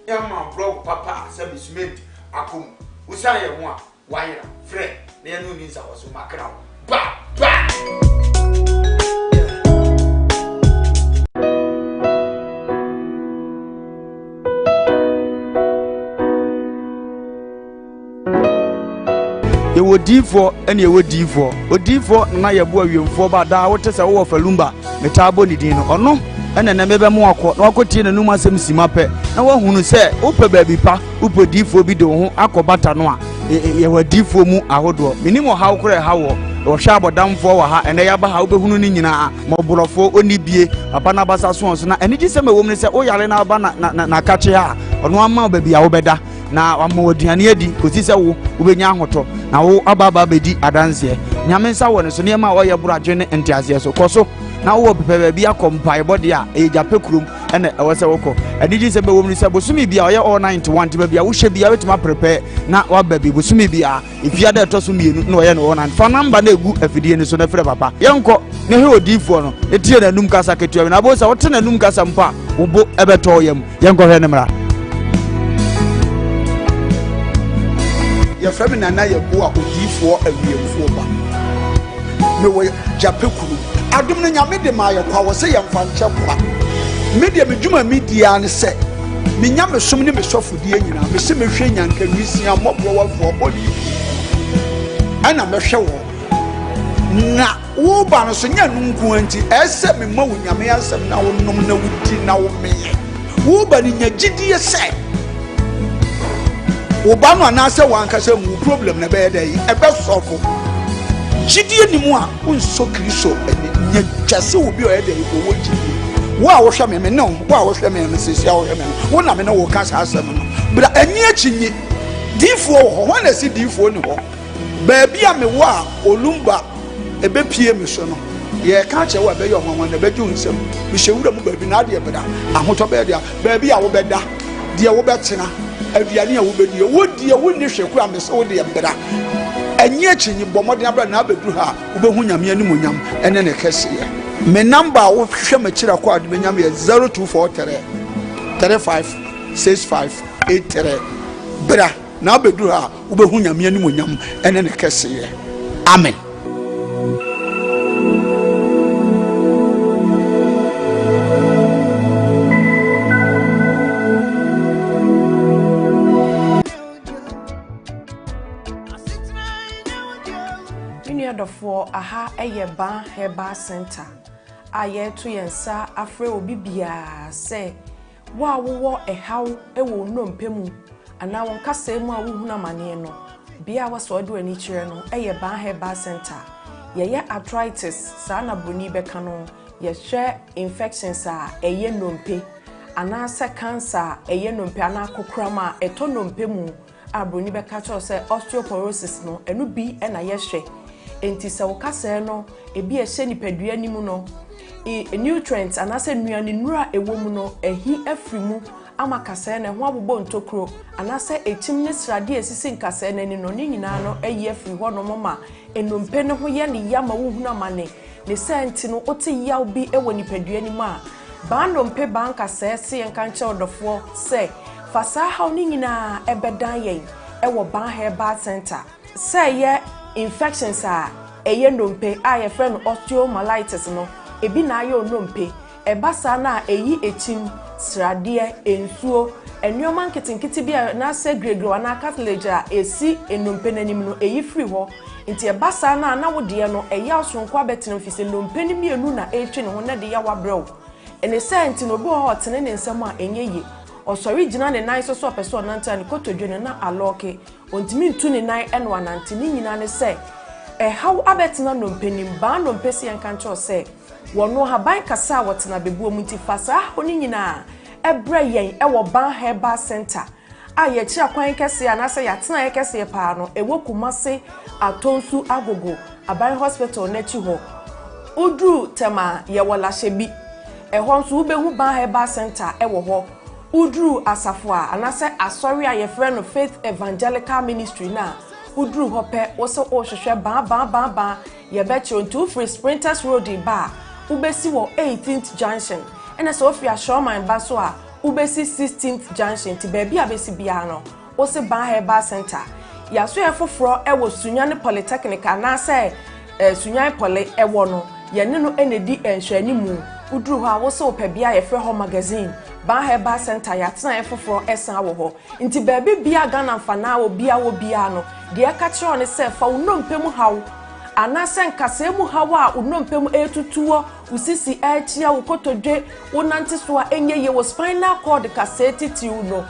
Young man broke papa, service made, Akum. Usaya one, wire, friend, near noon is our so macro. Bah, bah! yɛwɔ diifo ɛne yɛwɔ diifo odiifo na yɛbo awiemfo ba da wote sɛ wo falumba metabo ne din no ɔno ɛna na mebe mu akɔ na wakɔtie nanum asɛm sima pɛ na wahunu sɛ wopɛ baabi pa wopɛ diifo bi de wo ho akɔ bata no a yɛwɔ diifo mu ahodoɔ menim ɔhaw korɛ ha wɔ wɔhwɛ abɔdamfoɔ wɔ ha ɛnɛ yɛaba ha wobɛhunu no nyinaa mɔborɔfoɔ ɔni bie papa no abasa so so na ɛne gye sɛ ma wɔ mu ne sɛ woyare no aba na kakye ha ɔno ama baabi a wobɛda na wama waduane adi kosi sɛ wo wobɛnya ahotɔ na wo ababa bɛdi adanseɛ nyame nsa wɔ ne so nneɛma a ɔyɛ boradwe ne nteaseɛ so kɔ so na wo pɛpɛ baabi akɔ mpaebɔde a ɛyɛ gyape kurom ɛna ɛwɔ sɛ wokɔ ɛne gye sɛ bɛwɔ mu ne sɛ bosome bia ɔyɛ all 91 nti baabi a wohyɛ bia wotumi aprepɛ na waba bi bosome bia ɛfia dɛ ɛtɔ so mmienu na ɔyɛ no all 9 fa namba na ɛgu afidie no so na frɛ papa yɛnkɔ ne hɛ odiifoɔ no ɛtie n'anum kasa ketewa na abo sɛ wote n'anum kasa mpo a wo bo ɛbɛtɔ yam yɛnkɔhwɛ ne mmara yɛfrɛ me nana yɛbo a odiifoɔ awiemfoɔ ba mewɔ gyape kuru adom no nyame de ma yɛkwa wɔ sɛ yɛmfa nkyɛ kwa medeɛ medwuma media ne sɛ menya mesom ne mesɔfodie nyinaa mesɛ mehwɛ nyankanwisia mmɔborɔwafoɔ bɔne ɛna mɛhwɛ wɔ na woba no so nyɛ no nko anti ɛsɛ memma wo nyame asɛm na wonom na wodi na womeyɛ woba no nya gyidie sɛ woba no anaasɛ wankasɛ mu problem na bɛyɛ dɛ yi ɛbɛsɔfo gyidie ni mu a wonsɔ kristo ɛne nya twase wo bi ɔyɛ dɛ yi ɔwɔ gyidie wo a wohwɛ me no wo a wohwɛ me sesi a wohwɛ me no wo na me no wo ka saa asɛm no bra ani akyi nyi diifoɔ wɔ hɔ hɔ na si diifoɔ ni hɔ baabi a me wo a olumba ɛbɛpie me so no yɛka kyerɛ wo a bɛyɛ ɔmanwa na bɛgye wo nsɛm mehyɛ wura mu baabi na adeɛ bɛda ahotɔ bɛyɛ deɛ baabi a wobɛda deɛ wobɛtena aduane a wobɛdi wodi a wonni hwɛ ko a me sɛ wodeɛ bra ɛnyɛ akyi nyi bɔ mmɔden abra na abɛduru ha wobɛhu nyame animonyam ɛne ne kɛseɛ me number a wohwɛ makyira kɔ a de bɛnyam yɛ 0243 356583 bra na abɛduru ha wobɛhu nyame animonyam ɛne ne kɛseɛ amen. For aha eye ban heba center aye to yensa afre obi bia se wa wo ehaw ewo nnompemu ana won kasa mu a wo huna mane no bia waso do ani kire no eye ban heba center ye arthritis sa na broni beka no ye hwe infections a eye nnompe ana se cancer eye nnompe ana kokrama eto nnompemu a broni beka cho se osteoporosis no enu bi na ye hwe enti se wo kasa no ebi ehye nipadua nimu no nutrients anase nuane nura ewo mu no ehi afrimu ama kasa na ho abobɔ ntokro anase etim ne srade esisi nkasa na ni no ne nyina no eyi afri ho no mama enompe ne ho ye ne yama wo huna mane ne senti no ote yaw bi ewo nipadua nimu a ba nompe ban kasa se yenka nche odofo se fasa ha ne nyina ebedan yen ewo ban herbal center se ye infections a eye ndompe a ye friend osteomyelitis no ebi na aye onompe ebasa na eyi etim srade ensuo enyoman kitinkiti bia na se gregro na cartilage a esi enompe nanim no eyi free ho nti ebasa na wode no eya osonko abetene fise ndompe ni mienu na etwe ne ho na de ya wabrew ene senti no bi ho hotene ne nsem a enye osori gina ne nan so opeso nanta ne kotodwene na aloke ontimi ntu ne nan eno anante ni nyina ne se how abetena no mpanim ba no mpesi enkanche o se wono haban kasa wotena bebuo mu nti fasa oni nyina ebre yen ewo ban herbal center a ye chi akwan kese anase yatena ye kese pa no ewo kumase atonsu agogo aban hospital na chi ho udru tema ye wola hyebi ehon so ubehu ban herbal center ewo ho udru asafo anase asori a ye friend no Faith Evangelical Ministry na udru hope wose ohwehwe ba ye beche onto free Sprinters Road ba ubesi wo 18th junction ena so ofia Showman ba so a ubesi 16th junction ti baby abesi bia no wose ban herbal center ya so efoforo ewo Sunyane Polytechnic na say Sunyane Poly ewo no ye ne no enedi enhwani mu uduru ha wo so pebia ye frɛ ho magazine ban heba center ya tena efoforo esan wo ho nti baabi bia Ghana mfana wo bia no de aka kire ne se fa unompem hawo anase nkase mu hawo a unompem etutuo usisi achia wo kotodwe wo nante so a enye ye wo spinal cord kaseti ti no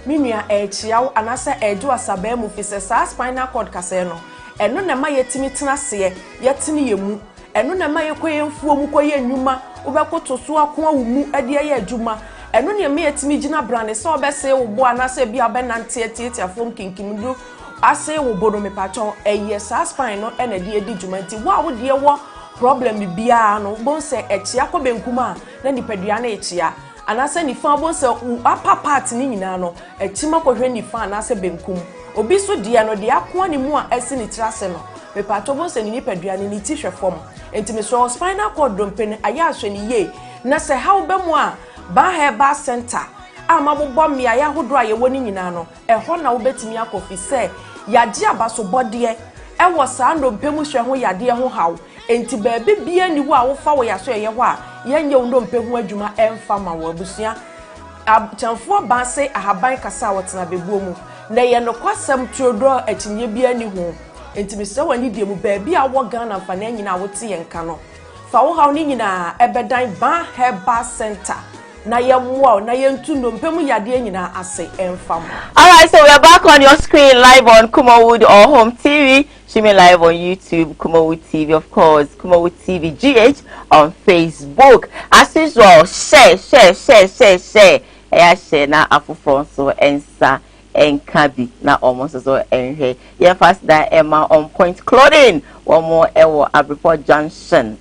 minua achia wo anase edu asaba mu fise sa spinal cord kase no eno na ma yetimi tena se yetini yemu eno na ma yekoye mfuo mu koye nnwuma ubekoto so akon awumu ade ye adwuma eno ne me yetimi gina brand so obese wo bo anase bia be nante tietiafom kinkimudu ase wo bono me patron eye sa spine no ena de edi dwumanti wo de wo problem bia no bon se echia ko benkuma na nipadua na echia anase ni fa bon se upper part ni nyina no echima ko hwe ni fa anase benkum obi so de no de akon ni mu a esi ni trase no me patron bon se ni nipadua ni ti hwe fom enti me so spinal cord dompen aya ahwe ni ye na se ha wo bemu a ba heba center ama bobọ me aya hodo a ye woni nyina no eho na wo betimi akofi se yade abaso bode e wo sa ndompem hwe ho yade ho haw enti baabi bia ni wo a wo fa wo yaso ye ho a yenye wo ndompem ho adwuma emfa ma wo abusua chamfo ba se ahaban kasa wotena bebuo mu na ye no kwasam tuodo akinye bia ni ho enti me se wani die mu baabi a wo Ghana fa na nyina wo te yenka no fa wo haw ni nyina ebedan ban heba center na yemwa na yentu ndompem yade nyina ase emfam. All right, so we are back on your screen live on Kumawood or Home TV. Streaming live on YouTube, Kumawood TV, of course, Kumawood TV GH on Facebook. As usual, share. Share na afufron so ensa enkabi na almost so enhe. Yeah, fast that Emma on Point Clothing. One more ewo Abripo Junction.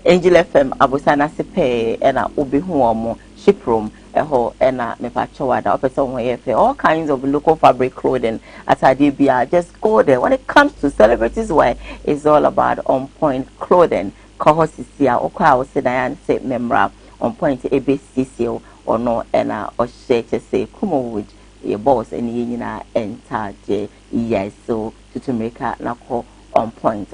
Angel FM abusana sepe ena obi hu omo shiproom eho ena mepacho da opesa won ye all kinds of local fabric clothing at Adibia. Just go there. When it comes to celebrities wear, it's all about On Point Clothing. Kohosisia okwa wo sedan se memra On Point ABCC or no ena o share say Kumawood your boss and nyina entaje yes so to make na call on point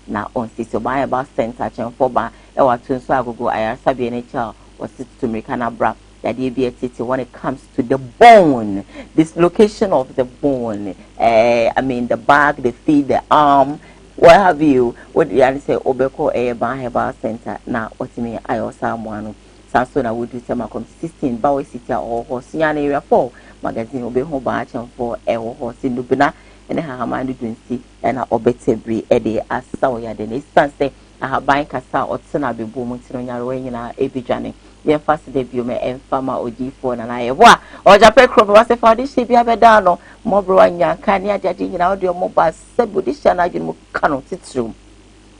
na on sisi buy about center chen for ba e wa tun so agogo ayasa bi nature was to make an abra that be when it comes to the bone, dislocation of the bone, I mean the back, the feet, the arm, what have you. What do you say obeko e ban heba center na otimi ayosa mwanu sanso na would say makom 16 bawe city or Hosiana area 4 magazine obe ho ba chen for e ho Hosi nubina ene ha mandu dunsi ena obetebri e de asawo ya de ne sanse ahaban kasa otsena bebo mu tino nyarwe nyina ebidwane ye fast debut me enfama ogifo na ye boa ojape kro wase foundation bia beda no mobro anya kan ya jade nyina ode mo ba sabudisha na adwene mu kano titrum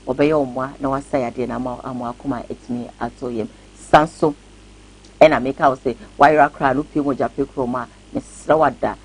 obeye omwa na wasa ya de na ama akoma etimi atoyem sanso ena make out say why rakra no pie mo jape kro ma ne srawada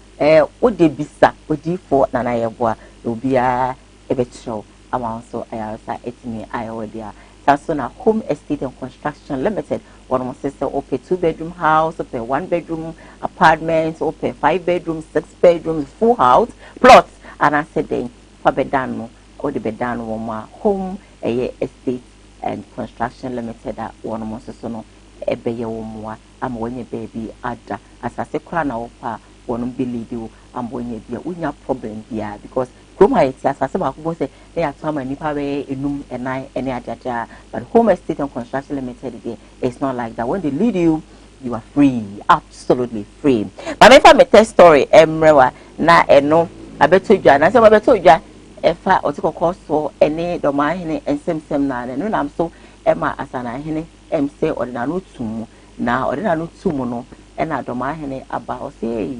ode bisa ogifo na ye boa obia ebetro ama so ayasa etimi ayodia Sansona Home Estate and Construction Limited. One more sister open 2-bedroom house, open 1-bedroom apartments, open 5-bedroom, 6-bedroom, full house, plots. And I said then for bedano or the bedano Home Estate and Construction Limited. That one more sister no ebeye womoa. I'm when your baby ada as I say crown opa one believe you. I'm when you be unya problem here because. Roma is as I say they are some and nipa enum and I any ajaja, but Home Estate and Construction Limited it's not like that. When they lead you, you are free, absolutely free. But if I make a story, emrewa na eno I bet you and I say I bet you if I or course so any domain and sem na no I'm so Emma as an hene say or no tumu na or no tumu no and I domain about say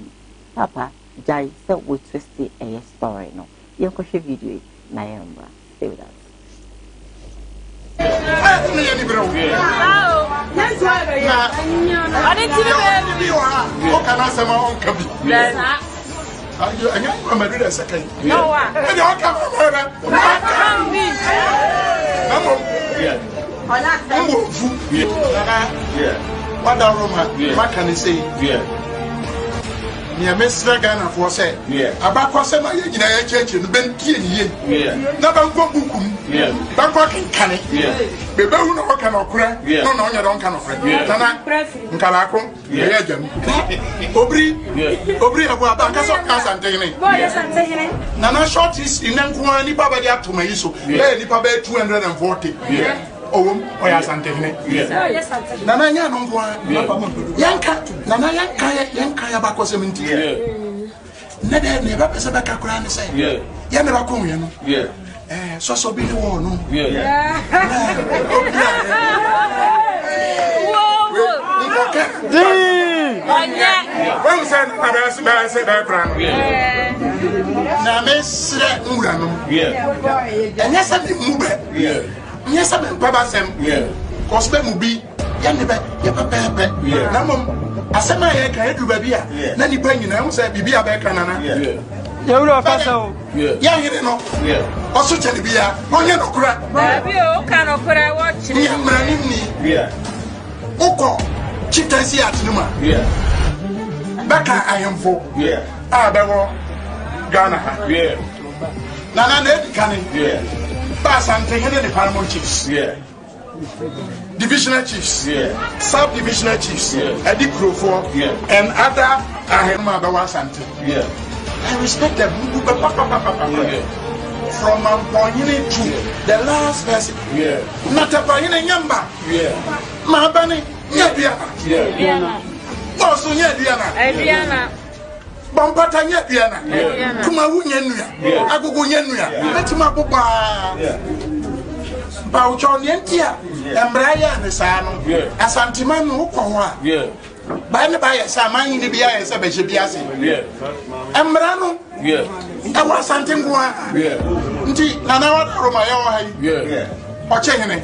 Papa Jai said we twisty a story no. You can share video na yamba. Stay with us. near Mr. Ghana for say, about Cosema, you know, church and Ben Kian, never go bookum, Bangkok and Canny, Bebo no can occur, no, you don't can occur. Nana, Calaco, Obri, about Bancas and taking it. Nana short is in Nanquani Pabadi up to my issue, Lady Pabé 240. Oh, yes, I'm taking it. Nana Yan, Yanka, Nana Yankaya Bako 70. Never said back a grand say, yeah, never come, you know. So be the war, no. Well, said, I said, now, Miss Urano, and yes, I didn't move. Yes, I'm Papa Sam. Cosme Mubi, Yanniba, Yapapa, Namum, Asama, I can't do baby. Nanny Penny, I say, Bibia Becana. You're a faso. Yeah, you know. Also, Chalibia, Monia no crack. Can of what I watch. Oko, Chitansi at Numa. Baka, I am for. Ah, Bevo, Ghana. Nana, Canning. Pass and taking the Paramount Chiefs. Divisional Chiefs. Sub-divisional Chiefs. Eddie Crawford. And other Ahema Bawasanti. I respect them. From Mampoyini to the last person. Not a Payini Yamba. Mabani, Yabiana. Also, Yabiana. Bompata Yabiana. Kumawunya. Agugunya. Let him up. Bauchonientia. And Brian the Sano. Asantiman Ukowa. By the by, Saman in the Bia and Sabajibiasi. Embrano. I was something. Nana from my own. Or Chene.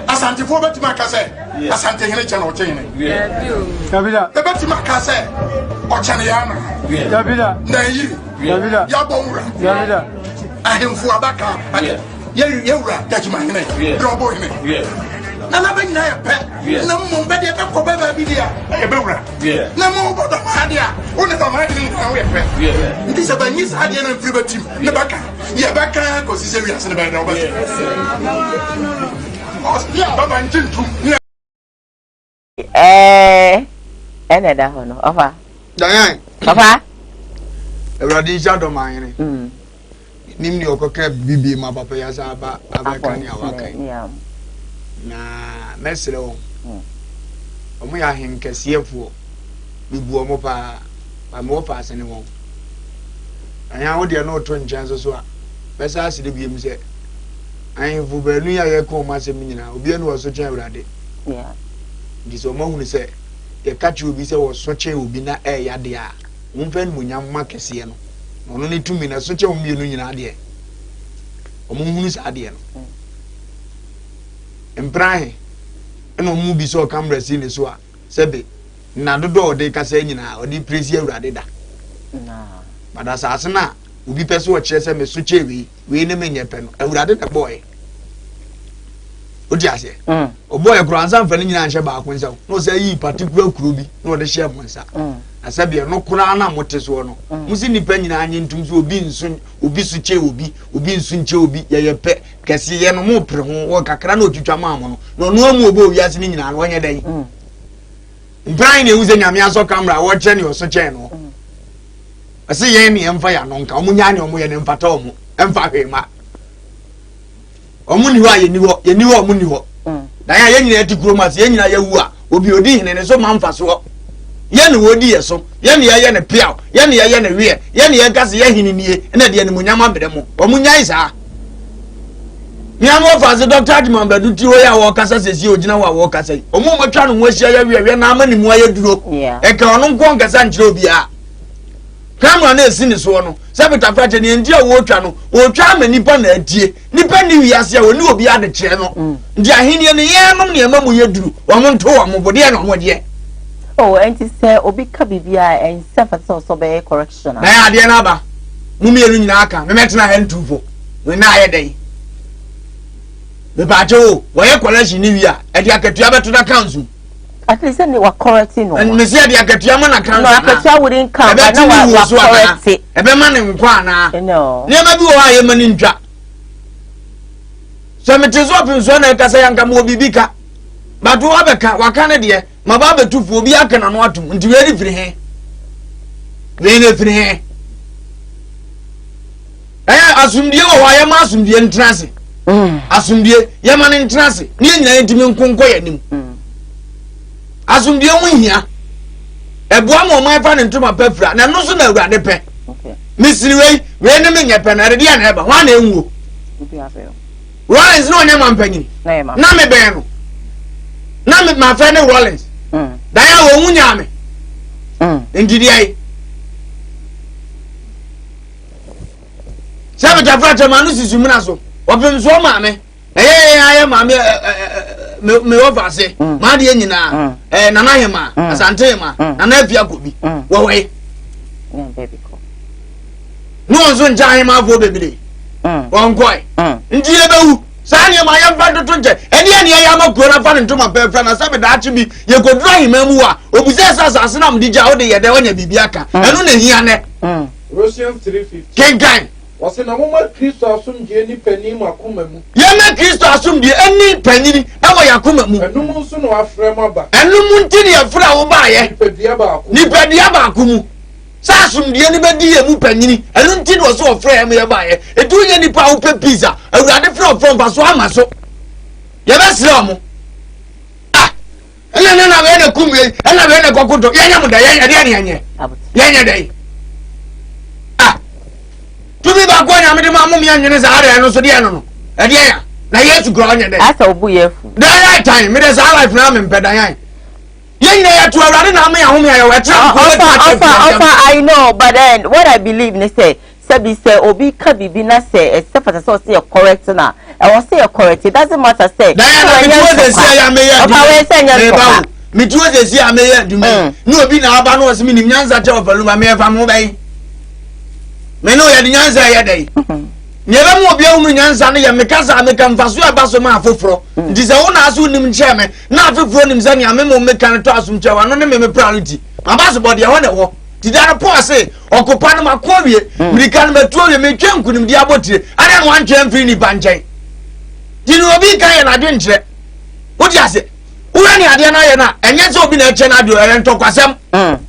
Asantifoba to Macase. Asantehene or Chene. The Batimacase. Or Chaniana. Nayi. Yabonga. I am for Abaka. Yura, that's my name. Drobo in it. Nana been there, pet. No more better than Cobeba Bidia. No more but the Hadia. One of the Martin pet. It is a Banis Hadian and Liberty. Nebaka. Yabaka, because he's serious in the bed. Another honor. Offer. Diane. Papa. A radical domain. Nimni okoke bibi ma papa ya saba abaka ni awaka na mesre o omo ya henkesiefo bibu omo pa mo pa asene won anya wo de no to nchanso so a besa aside biem se anfu banu ya ye ko ma se nyina obi anu wo so chen awrade ndi so mo hunu se ye kachi obi se wo so chen obi na ya de a wo mfa mu nyamma kese no ono ne tumi na so che omienu nyina de omunhunu sa de no emprahe eno mu bi so camera si ne so a sebe na dodo de kasa nyina odi presi awurade da na bada sa asena obi pese wo kire se me so che we ne menye pe no awurade da boy odi ase oboy kro ansa mfa ne nyina nhye ba akonsa no say yi particular kuro bi no de share monsa asabia no kura na mote so no musi nipa nyina anye ntum so obi nsun obi su che obi nsun che obi ye pe kese ye no mo pre ho wo kakra na otwitwa ma mo no no amu obo wi ase ni nyina no onye den mbran na ewuze nyame aso camera wo che ne oso che no ase ye ne emfa ya no nka omunya ne omo ye ne mfata omo emfa hwema omu ni ho aye ni ho ye ni ho omu ni ho dan ya ye nyina ti kromas ye nyina ye wu a obi odi hene ne so mamfa so ye ne wodi ye so ye ne ye ne piaw ye ne ye ne wie ye ne ye gase ye hinnie na de ne munyama bede mo omunya isa nyama fa se doctor adman bedu ti ho ya wo kasa sesi ogina wa wo kasa omo mo twa no ho ahia ya wie na ama ni mu aye duro e ka ono nko nkasa nchire obi a camera na esi ni so no se beta frache ni ndi a wo twa no wo twa ama nipa na adie nipa ni wi ase a woni obi ade kire no ndi ahenie ne ye no ne ema mu ye duru wo mo nto wo mo bode na mo de oh and to say obi ka bibia and self so be correction na ade na ba mu mienu nyina aka me metena ha ntufo we na aye dai me ba jo wo ye correction ni wi a e de akatua beto na kanzu At least they were correcting. And me say the akatua man account. No, akatua wouldn't come. But now we are correcting. Ebe man nkwa na. No. Nema bi wo ha ye mani ntwa. So me tezo pin so na kasa yanka mo bibika. But wo abeka waka ne de ma ba betufu obi aka na no atum. Nti we ri firi he. We ne firi he. Asumdie wo wa ye ma asumdie ntrase. Asumdie ye ma ne ntrase. Ne nyina ntimi nkonko ye nim. Asumdie mu hia. Eboa mo man fa ne ntoma pafra. Na no so na awurade pe. Okay. Misiri we ne me nyepe na de ya na eba. Wa na enwo. Rollins no nyama mpanyi. Na me ben no. Na me ma fa ne Rollins. Da ya wo munya me. Ndidi ai. Sabe ta fra manu sisu mina so. Opem so ma me. Aye ma me me over se. Ma de nyina. Nana hema, asante ma. Nana afia kobi. Wo we. Baby ko. No onzo nja hema vo bebele. Onkoi. Ndi ebewu. Sa ne ma yam fa to nje. Eni eni ya ma kuro na fa ntoma pefra na sabe da achi bi ye ko dra hema mu a. Obuse sasa na mdi ja wo de ye de wonya bibia aka. Enu na hia ne. Rosians 350. Kenkan. Wase na mama Kristo asumdie ni panim akoma mu. Ye me Kristo asumdie eni panyini e wo yakoma mu. Enum nso no afrem aba. Enum ntini afra wo ba ye. Nipadua ba akumu. Sa asumdie ni bedi ye mu panyini. Enu ntini wo so ofra ye ba ye. Edu ye nipa wo pe pizza. Awurade from so ama so. Ye be sire omo. Ah. Ena na we na kumye, ena we na kokoto. Ye nya mu da ye anye. Ye nya dai. Tumi ba kwa nya mede ma mum ya nyene za ara no so de no. E de ya. Na Yesu gro nya de. Asa obu yefu. Da right time me de za life na me mpeda yan. Ye nyina ya to awrade na me ya hom ya we tra ko I know, but then what I believe ne say say obi ka bibi na say except for say correct na. I was say correct. It doesn't matter say. Da ya me to say ya me ya. Okay, we say nya. Me to say ya me ya dum. No obi na aba no so me nim nyanza che ofaluma me fa mo bai. Me no ya di nyanza ya dai. Nyeba mu obi awu nyanza no ya mekasa meka mfaso ya baso ma afoforo. Ndi se wo na aso nim nche me na afoforo nim se nya me mo meka no to asum che wa no ne me priority. Abaso body ya ho ne wo. Ti da po ase okopa no makowie. Mirika no metuo ye me twenku nim di abotire. Ada no antwe mfiri ni banchen. Di no obi kan ya na de nche. Wo di ase. Wo ni ade na ye na enye se obi na eche na de ere ntokwasem.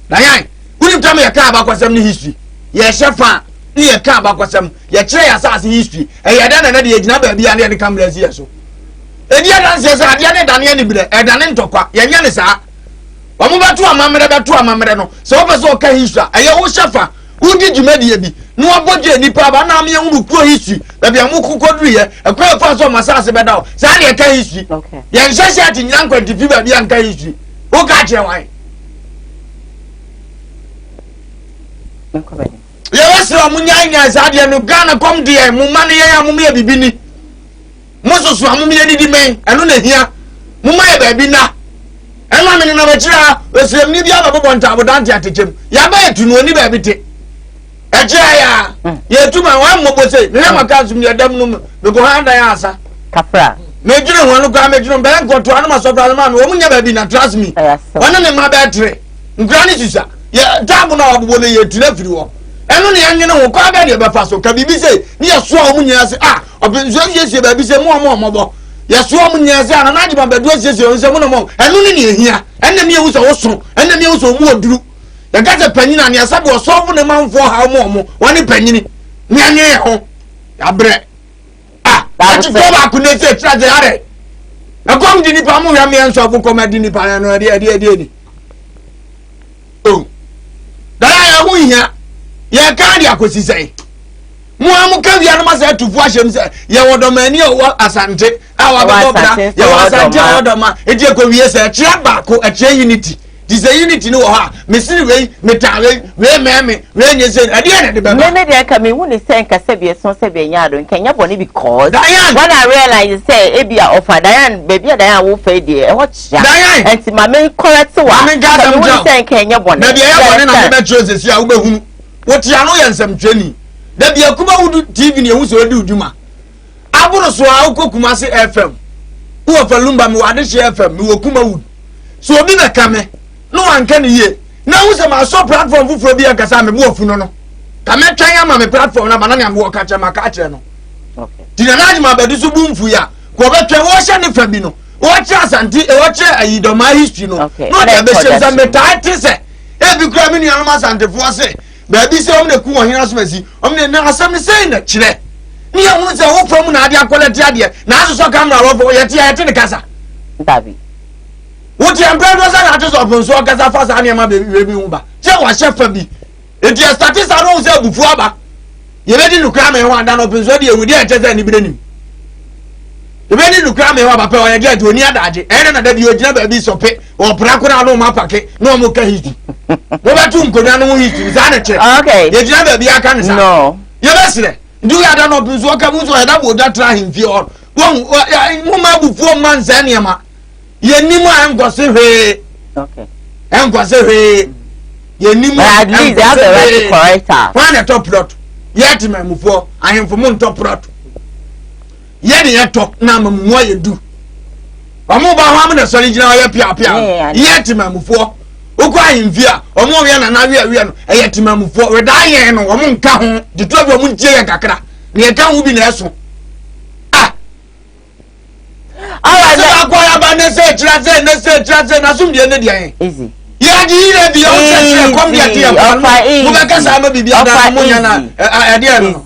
Na yan. Wo ni tam ye ka abakwasem ni history. Ye shefa ye ka abakwasem ye kire ya asase history e ye da na de ye gina ba bia na ye kamera si ye so e dia dan se ade ne dan ye ni bire e dan ntokwa ye nya ne saa omo beto amamere no se wo pese o ka history e ye wo shefa wo di djumadi ye bi no aboje nipa ba na me ye hunu kuro history ba bia mu kokoduru ye e kwa fa so masase be da o saa de ka history ye nhyehyɛ ati nyina nkwantifi ba bia nka history wo ka kire wan ye wasira munyanya zaade no Ghana kom de mu mane ye ya mu me bibini mususu amu ye didi men eno na hia mu ma ye ba bi na eno amene na bachira wesirem ni bia ba bobonta abodante atechem ya ba etu no ni ba bi te ejira ya ye tuma wa mmobo sei ne ma ka zum ye dam no me ko handa ya asa kafra me dwene ho no ga me dwene be nkoto anu ma so bra ma me wo munya ba bi na trust me wana ne ma ba tre nkra ni sisa ye tabu na obobo ne ye tuna firi wo eno ne yanyene ho kwa ba de be fa so ka bibi se ni ye so omu nya se obenzo yesi ba bi se mu omobo ye so omu nya se ana naji ba bedo siesie on se mu no mo eno ne ehia enne me ewu so wo so enne me ewu so mu oduru ye ga se panyina ne asabe o so omu ne manfo ha mo woni panyini ni anye ho ya bre ati ko ba ku ne se tra je are e kom di ni pa mu ya me enso abu ko ma di ni pa no ade oh da ya hu hia ye kan dia akosi sei mu amu ka bia no ma se tufu ahyem se ye wodomani o asante awa babobra ye asante wodoma edi ekowie se chia baako chia unity this unity no ha mesiri wei metawe wei meme wei nyese ade ene de baba me de ka me hu ni sen ka se bia so se bia nya do nkenya boni because when I realize say ebia offer Diane baby Diane wo fa die e ho chia enti ma me correct wa me hu sen nkenya boni na bia ya boni na be choose si a wo behunu woti ano ye nsem twani da bia kuma wudu TV ne ehu so odi uduma aburo so a ukokuma se FM wo fa lumba me wade she FM me wo kuma wudu so obi be kame no anka ne ye na wo se ma so platform fufuro bi akasa me bo ofuno no kame twan ama me platform na banana me wo ka che maka che no okay dinanaji ma badu so bumfu ya ko betwe wo hye ne fa bi no wo che asante e wo che ayidoma history no no de be se za metati se e bi kura me nuanu asante fo se ba bi se omne ku wo hina so masi omne na asam ne sei na kire ni ya hunu se wo fam na ade akolete ade na aso camera wo fo ye te ne kasa Dabi wo ti embedo sa na to so fun so kasa fa sa ne ma be hu ba che wa shefa bi e di statisa no se bufu aba ye be di nukra me ho anda no pin so de ewudi e che se ni bi nim ye be di nukra me ho aba pe o ye get oni adaje e na da bi o gina ba bi so pe o pra ko na no ma pake no mo ka hiti wo ba tu nkonya no hiti za na che okay ye gina ba bi aka ne sa no ye be sire ndu ya da no pin so ka mu so ya da bo da tra him fi o mo ma bufu man se ne ma ye ni mo an go se hwe okay en go se hwe ye ni mo at least they have the right to correct her when the top plot yet mamufo ahemfo mo top plot ye de ye top na mamuwa ye du omo ba ho am na sori gina ye pia yet mamufo okwa ahemfia omo we na we no ye timamufo we da ye no omo nka ho de to bi omo ntie ye kakra ne ye kan wo bi na eso alright na kwa ya ba ne se traze na sum de ne de easy ya di ile bi o se kom dia ti e mo be kasa ma bibia da mo nya na e de no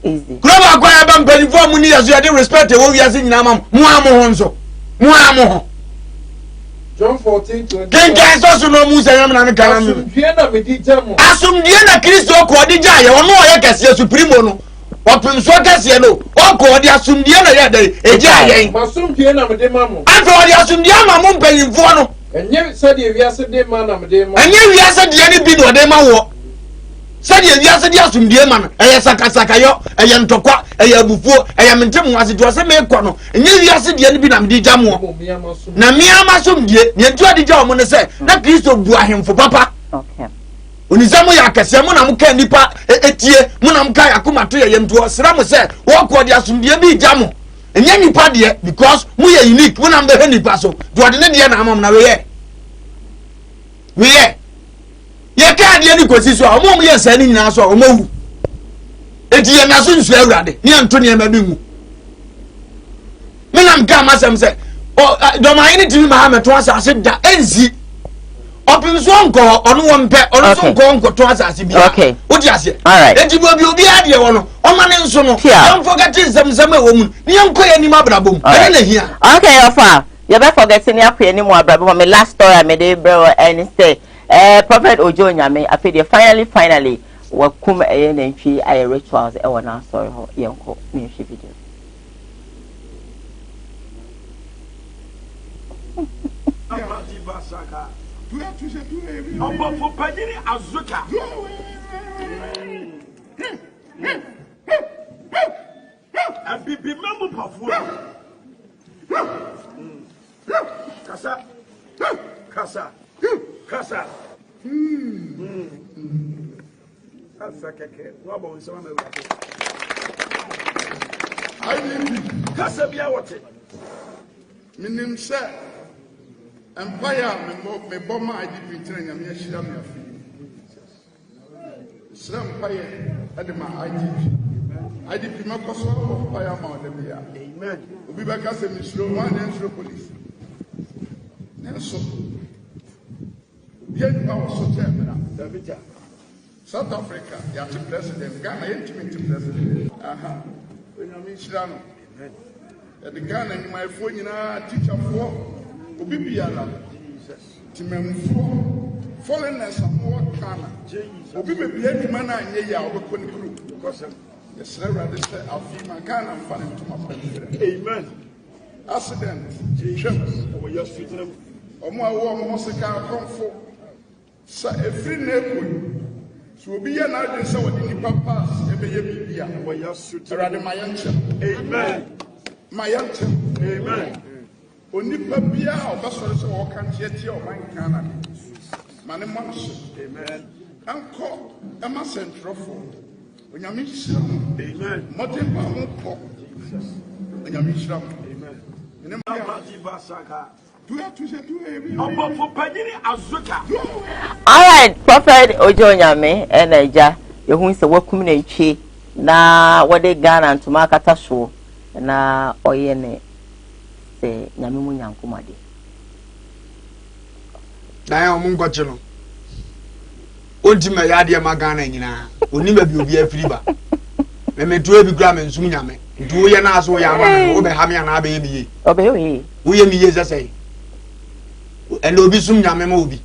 easy global kwa ya ba mpani fo mu ni yaso ya de respect e wo wi ase nyina ma mo amo ho nso mo amo ho John 14:20 den so no mu se yam na ne kana mi asumdie na Kristo ko di ja ye ono o ye kase supremo no opin so kase no o ko di asumdie na ye dai e ja ye asumdie na me de mamu afa o di asumdie ma mo mpani fo no enye sadi wiase de ma na me de ma enye wiase de ni bi no de ma wo sadi wiase de asumdie ma no eye sakasaka yo eye ntokwa eye abufuo eye mentemu ase to se me kɔ no enye wiase de ni bi na me di jamo na mi amasumdie ne ntu adi ja o mo ne se na Kristo bu ahemfo papa okay onizamo ya kase mo na mo ka nipa etie mo na mo ka yakoma to ye yemto sra mo se wo kɔ de asumdie bi jamo enye nipa de because mo ye unique mo na mbe he nipa so do de ne de na amam na we ye ka de ni kosi so mo ye sa ni nyina so o mawu eti ye na so nsu awurade ni anto ne ma bi mu me na mka masem se o do ma yin timi ma to asase da enzi opin so nko onu wo mpe onu so nko to asase bi okay o di ase alright eti bo bi obi ade wo no o ma ne nso no am forget nsem e wo mu ni enko ye ni ma brabom e na hia okay ofa you be forget ni akwa ni mo brabom my last story me dey bro and say prophet ojo nyame afede finally wakum na ntwi aye rituals e wona story ho yenko ni hwe video Obo pajiri azuka abibi mamu pafu kasa asa keke wa bo nsema me wura ayi kasa bia wote minim se empire me bomma adi pintre nyame ahira me afi sra empire ade ma adi pima koso empire ma ode bia amen obi ba kasa mi sro one ensro police nenso yen ma so temera davita South Africa ya te president Ghana intimate president aha nyame ahira no the Ghana ni my phone nyina teacher for obi biara Jesus timemfo foreigners amwo Ghana Jesus obi bebi adwuma na anye ya obekọ ne kru because yes rather say afima Ghana mfa ne ntoma pa amen accident Jesus o ya street omo awo omo sika konfo sa every neighbor so obi ya na de say wodi nipa pass ebe ye bibia o ya street rather my yanche amen my yanche amen onipa bia obasore se wo kan tie o man Ghana mane monso amen anko ema centrofo onyame hira amen modern ba mo po onyame hira amen ene ma ba saka Alright, Prophet Ojo Nyame and Eja, you who is a welcome nature. Na what they gun and to mark at a show. Na oyene say Nyamimu Yankumadi. Na mungo chino. Ultima yadia magana nyina. Unime bi free ba. Me tuwe bi gram nsum nyame. Ndu ye na so ya ma obe ha me na be mi. Obe yi. Wo ye mi ye sesai. And obi sum nyame ma obi.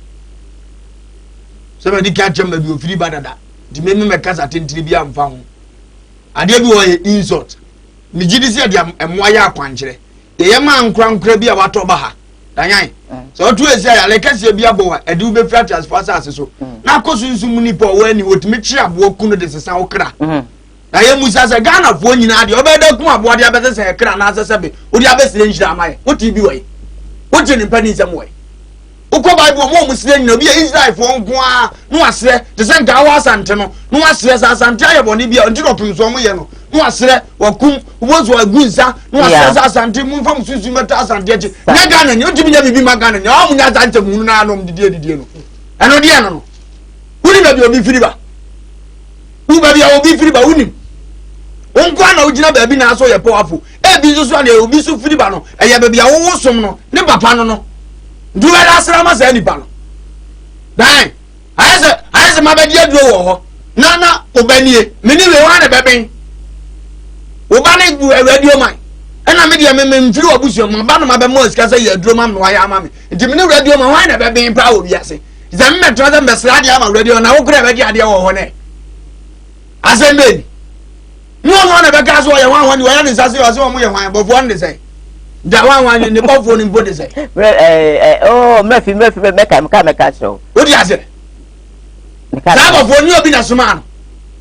So me di ka chamba bi free ba dada. Di me me kasa tentiri bi amfa ho. Ade bi wo ye insult. Mi gidi se dia emoa ya akwankyere. Ye ma nkra bi a wato ba ha. Danyan. So to esi ya le kase bi abo wa ade ube fia transfer asase so. Na kosunsum ni po wa ni otimi chi abo kunu de sesa okra. Na ye musa se Ghana fo nyina de obeda kum abo de abese se kra na asese be. Odi abese njira amaye. Oti bi we. Oti ni pani nsem we. Uko Bible mo musire nyina bi Israel fo nko a no asere de se nka wa asante no no asere sa asante aye boni bi a ntino pinso mo ye no no asere wakum wozu agunsa no asere sa asante mu fam susu meta asante eji na Ghana ni ntimi nya bibi ma Ghana ni o mu nya asante mu na no didie no eno die no uni ba bi obi firi ba u ba bi obi firi ba uni onko na ugina ba bi na so ye powerful e bi so na obi so firi ba no e ye ba bi a wo som no ne papa no duwe la srama se ni palo dai ayese mabedi aduro wo ho na obanie meni we wa na beben obane bu radio man ena me dia me mfiri obusu mo ba no mabemo esika se ye aduro man no ya ama me nti meni radio man wa na beben pra obi ase ze me metro ze mesra dia ama radio na wo kura be dia wo ho ne asembe no na be ka so ye wan ni wa na sase wa se wo mo ye wan bofo ne sei da wan ni bofo ni bode sei oh mefi meka so odi ase na bofo ni obi na soma no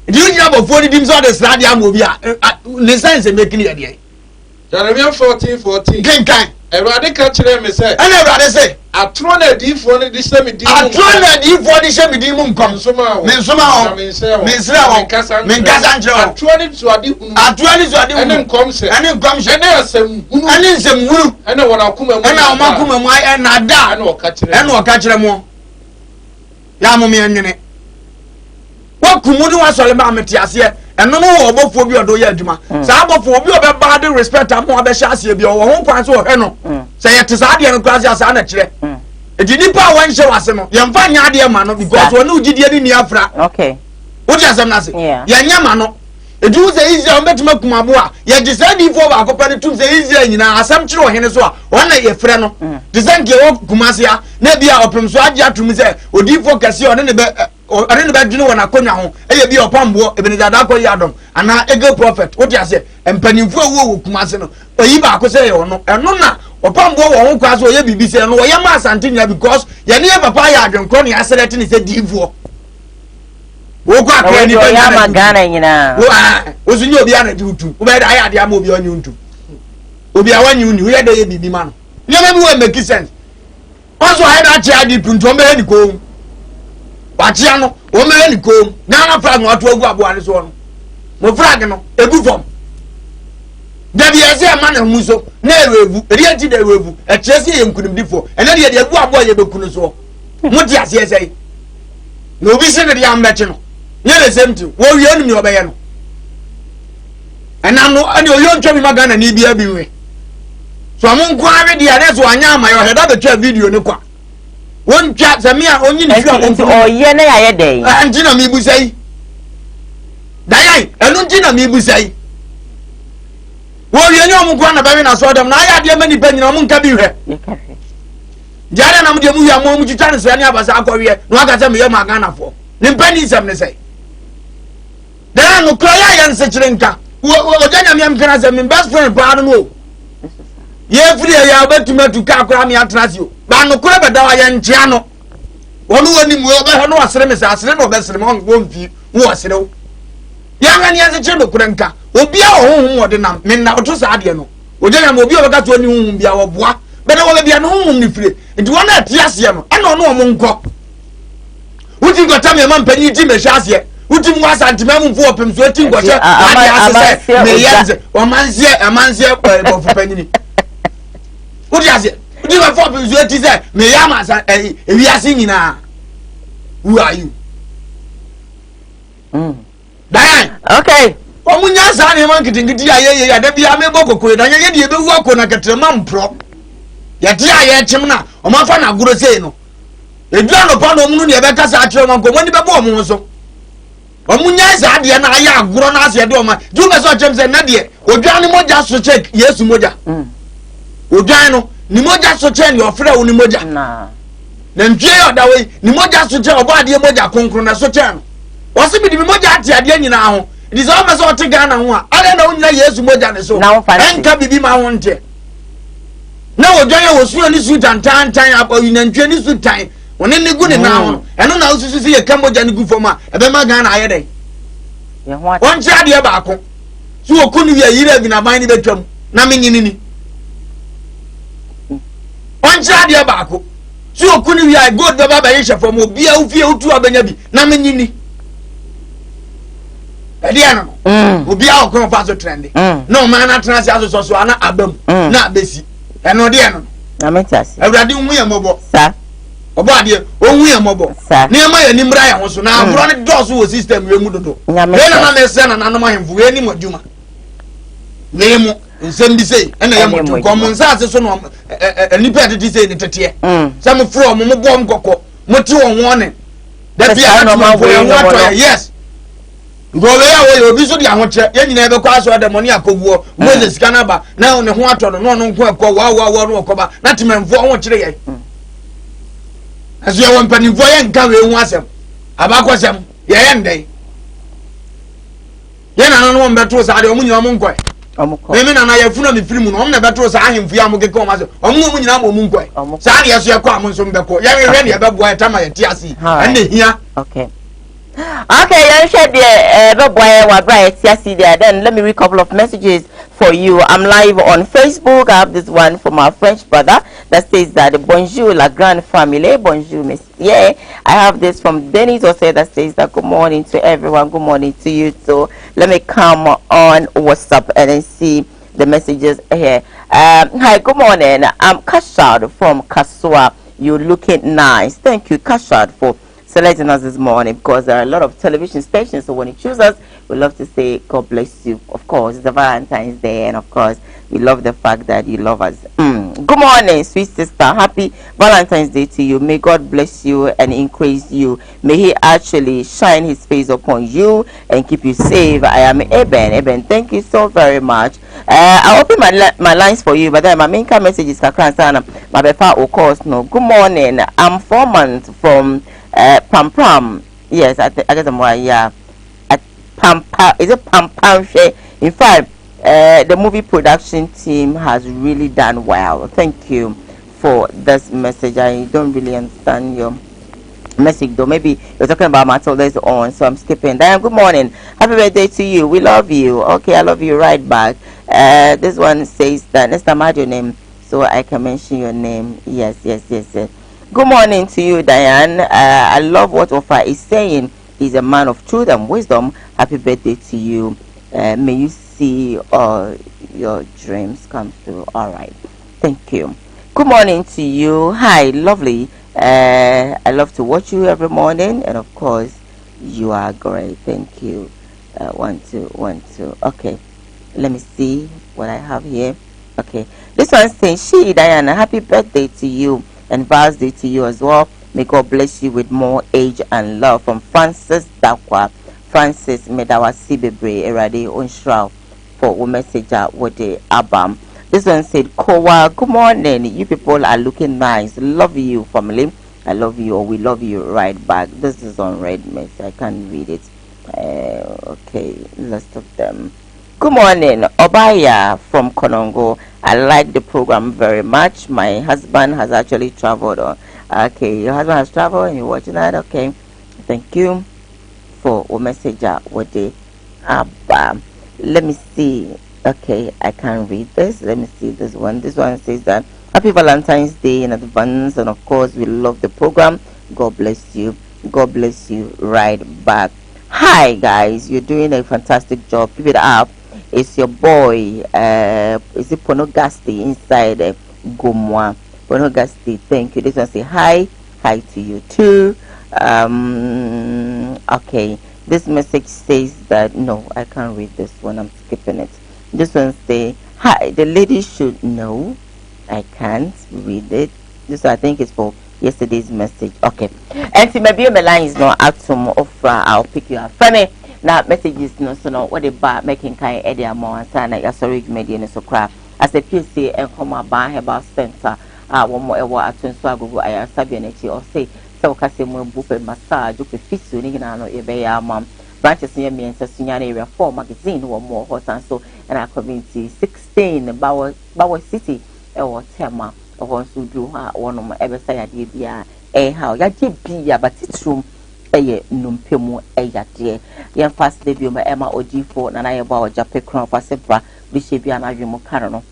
di you know bofo ni dim so the slide am obi a ne sense make clear there Jeremiah 14:14 kenkan Erade ka kire me say ana erade say atro na difo ni di se me di mu atro na difo di se me di mu nkom me nsoma ho me nsira ho me nkasa nkyere ho atro ni so ade hunu ene nkom se ene asem hunu ene wona akoma mu ene wona akoma mu ai na da ene o ka kire mo ya mo me enwene wakumudu wasole ma metiase eno no obofo bi odo ya adwuma sa abofo obi obeba de respect am ho abehya ase bi o ho kwan so o he no se yete sa ade no klase asa na kire edi nipa wan hye wase no ye mfa nya ade ma no because wona ugidie ni afra okay odi asem na se ye nya ma no edi wo se easy on betima kumabo a ye de sa di fo ba akopa ne tum se easy nyina asem kire o he ne so a wona ye frɛ no de sanke wo kumase a na bia opem so agye atum se odi fo kase o ne be ade ne badwene wona konya ho eye bi opambo ebeneza da koyi adom ana ege prophet wodi ase empanimfu awu kumase no oyi ba ko se ye ono eno na opambo wo ho kwa so ye bibi se no wo ye ma asante nya because ye ne papa ya adwenkro ne aselete ne se divuo wo kwa kwa ni ba ya magana nyina wo sunyo obi ana diutu wo be da ya ade ama obi onyu ntu obi awanyi uni wo ye da ye bibi ma no nyama bi wo make sense also I da chia di punto me ni ko watia no o me ni kom na na flag no ato agu abo ane so no mo flag no egu fom da bi ese ma na hu so na erevu eri anti da erevu e chese ye nkunim difo ene de egu abo ye bekunu so mo di ase ese no bi se ne de am beche no ye the same thing wo wi anu mi obeye no ena no ani oyo ntwa mi magana ni bia bi we so mo nko ave di ane so anya ama yo heda betwa video ne kwa won twa samia onyi ni twa nti oye na ya ye den anti na mi busai dai enu nti na mi busai wo ye nyo mu kwa na ba na so dem na ya de mani pa nyina mu nka bi hwe jare na mu de mu ya mu twa ne so ne abasa akọwe no aka se me ye magana fo ne mpani sam ne sai dan no kra ya yan se kire nka wo janya mi am kana se me best friend pa no ye free ya obetima tu ka akra mi atrasi o ba no kura beda wa ye ntia no wonu woni mu obe ho no asere me sa asere no obesere mo mfi wo asere o ya nga ni ase kire no kura nka obi a ohun wode nam me na oto sa ade no ojanya mo obi obeka to ni hun bia wo boa beda wo bia no hun ni free nti wona atiase no ana ono mo nko wuti ngota me ma mpanyi ti me hwase wuti mu asantema mu mfo opem so ati ngota ade asese me yenze o manzie amanzie bo fu panyini udi ase udi wa fo stop is what is that? Me yama we are singing now. Who are you? Diane. Okay. Omunya sa ne man kitingiti aye ya da bia me bokoko na ye de be wu akona ketrema mpro. Ya ti aye chim na o ma fa na guro sei no. Edua no pa no mu ne be kasa akire man ko moni be bo mu so. Omunya sa de na aye aguro na ase de o ma. Ju be so chem se na de odua ne moja so check Yesu moja. Odua no ni moja so check ni ofre wo ni moja. Na ntwe yo da we ni moja so check obo ade moja konkro na so check no. Wasi bi di moja ate ade nyina ho. It is almost all to Ghana. I don't know when Yesu moja ne so. Enka bibi ma wonte. Na ojoye wo su ani su tantan up in ntwe ni su tan. Woni ne gu ne na ho. Eno na ususu se ye kamoja ne gu foma. Ebe ma Ghana aye den. Ye ho ate. Won chia de ba ko. Su okunu wi ayira bi na ban ni betwam. Na menyini ni. Won chia de ba ko. Su okunu wi ay god baba ba ye hwefo obi a ufie utu abanya bi. Na menyini. Ediano obi a okon fa so trend no man na trans aso so ana abam na besi eno de eno na metasi awrade hu ye mobo sa obo ade ohu ye mobo ne ma ya nimra ya ho so na agro ne doso wo system we mu dodo le na na se na nanom ahemfu we ni moduma ne mu nsem bi sei ena ye motu ko mo nsa ase so no nipa tete sei ni tete se mo fro mo bom kokko mo ti won won da bia na mo wo yes go we ya obi so di ahoche ye nyina ebe kwa aso da money akoguo Moses kanaba na ne ho ato no no nko ekọ wa no okoba na tememfo ho kire ye aso ye won panimfo ye nka we hu asem abakosem ye ndai ye na no mbeto sa de omunyi omu nko me na ye funa me firimu no omna beto sa ahemfo ya mo keke o maso omu nyina mo mu nko sa de yeso ye kwa mo nso mbeko ye we ne ye beboa etama ye tiasi ene hia okay. Okay, then let me read a couple of messages for you. I'm live on Facebook. I have this one from our French brother that says that bonjour la grande famille, bonjour monsieur. I have this from Dennis also that says that good morning to everyone, good morning to you too. Let me come on WhatsApp and then see the messages here. Hi, good morning. I'm Kashad from Kasua. You're looking nice. Thank you, Kashad, for selecting us this morning, because there are a lot of television stations, so when you choose us, we love to say God bless you. Of course, it's a Valentine's Day, and of course we love the fact that you love us. Good morning, sweet sister. Happy Valentine's Day to you. May God bless you and increase you. May he actually shine his face upon you and keep you safe. I am Eben, thank you so very much. I'll open my lines for you, but then my main message is Kakran my befa of course no. Good morning, I'm 4 months from Pam Pam. Yes, I guess I'm right. Yeah, at Pam Pam. Is it Pam Pam? In fact, the movie production team has really done well. Thank you for this message. I don't really understand your message though. Maybe you're talking about Matilda's on, so I'm skipping. Diane, good morning. Happy birthday to you. We love you. Okay, I love you right back. This one says that next time I add your name so I can mention your name. Yes. Good morning to you, Diane. I love what Ofa is saying. He's a man of truth and wisdom. Happy birthday to you. May you see all your dreams come true. All right. Thank you. Good morning to you. Hi, lovely. I love to watch you every morning. And of course, you are great. Thank you. 1, 2, 1, 2. Okay. Let me see what I have here. Okay. This one says, Diana, happy birthday to you. And birthday to you as well. May God bless you with more age and love. From Francis Dakwa. Francis Medawa Sibebre Erade Onshraw for message with the Abam. This one said, Koowaa, good morning. You people are looking nice. Love you, family. I love you, or we love you right back. This is on red message. I can't read it. Okay, list of them. Good morning, Obaya from Konongo. I like the program very much. My husband has actually traveled. Okay, your husband has traveled and you're watching that. Okay, thank you for a message with the Abba. Let me see. Okay, I can't read this. Let me see this one. This one says that happy Valentine's Day in advance, and of course we love the program. God bless you. God bless you right back. Hi guys, you're doing a fantastic job. Keep it up. It's your boy, is it Ponogasti inside Gomwa. Bonoga State. Thank you. This one say hi to you too. Okay. This message says that no, I can't read this one. I'm skipping it. This one say hi. The lady should know. I can't read it. This I think is for yesterday's message. Okay. And see, maybe my line is not out some offer. I'll pick you up. Funny. Now messages no so no what the bar making kind of idea more and sana ya sorry media so craft as a PC and come about herbal center one more ewa atun so agogo aya sabi na chi or say so kase mo bupe massage upe fisu ni na no ebe ya mam branches near me and sunya area 4 magazine one more hot and so and our community 16 Bawa City or tema or so do ha one of my ever say idea bia how ya bia but it's room eye numpemu eyade yen fast debut ma ema og4 na na ye ba o jape kron pasebra bi shebia na adwemo karo no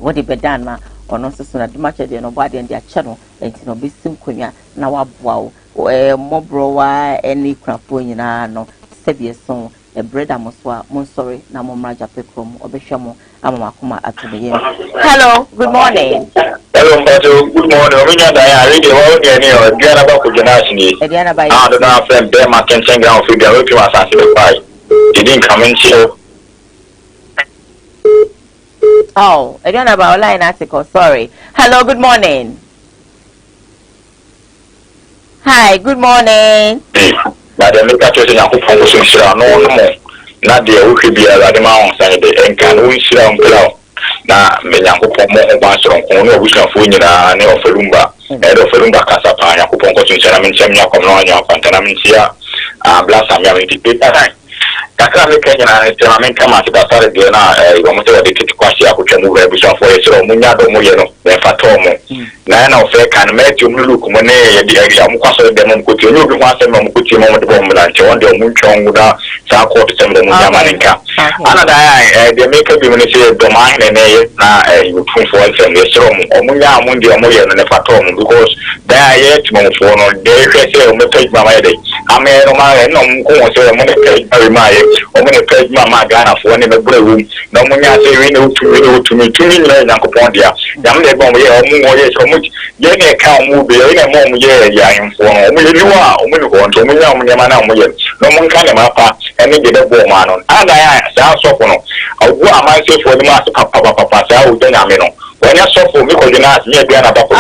wodi bedan na ono soso na dimache de no ba de ndia che no enti no besim konwa na waboa o mobro wa eni krafo nyina no sebie so e brother mo so mo sorry na mo mra jape kron obehwe mo amama kuma atube. Hello, good morning. Hello, good morning. Ominya da ya read the whole day or Diana ba ko jana sini. Diana ba. Ah, do na friend be ma kenchen ground fi dia we pi ma sanse be pai. Didn't come in show. Oh, Diana ba online article. Sorry. Hello, good morning. Hi, good morning. Na de me ka to se na ko fon so sira no mo. Na de o hwe bia la de ma on san de enkan wo sira on kla. Na me nyankopon mo ba so on no obusuafo nyina ne oferumba oferumba kasa pa nyankopon ko tunchana me nsem nyakom no anya kwantana me ntia blasa me amenti pepa kakra me kenya na tema me kama tibasare de na wo mo te de kiti kwasi akotwa mu obusuafo ye so mo nya do mo ye no me fato mo na na ofe kan me ti mu look mo ne ye de area mo kwaso de mo ko ti onye obi kwa se mo ko ti mo de bo mo la nche won de mo ntwon da sa ko to sem de mo nya maninka ana da de me ka bi mo ne se do ma ne ne na you put for sem ye so mo nya mo de mo ye no ne fato mo because da ye ti mo fo no de hwe se mo page ma ye de ame no ma no ko mo se mo ne page ma ye o mo ne page ma Ghana fo ne me bro room no mo nya se wi ne utu mi na nyankopon dia yam de bon ye o mo ye so mo ye ne ka mo be ye ne mo ye ya info no mo ye liwa o mo ne ko nto mo nya mo nya na mo ye no mo nka ne ma pa ene de bo ma no ada ya sa so ko no awu aman se fo ni ma papa sa o de na me no when you suffer me ko dina me bia na ba ko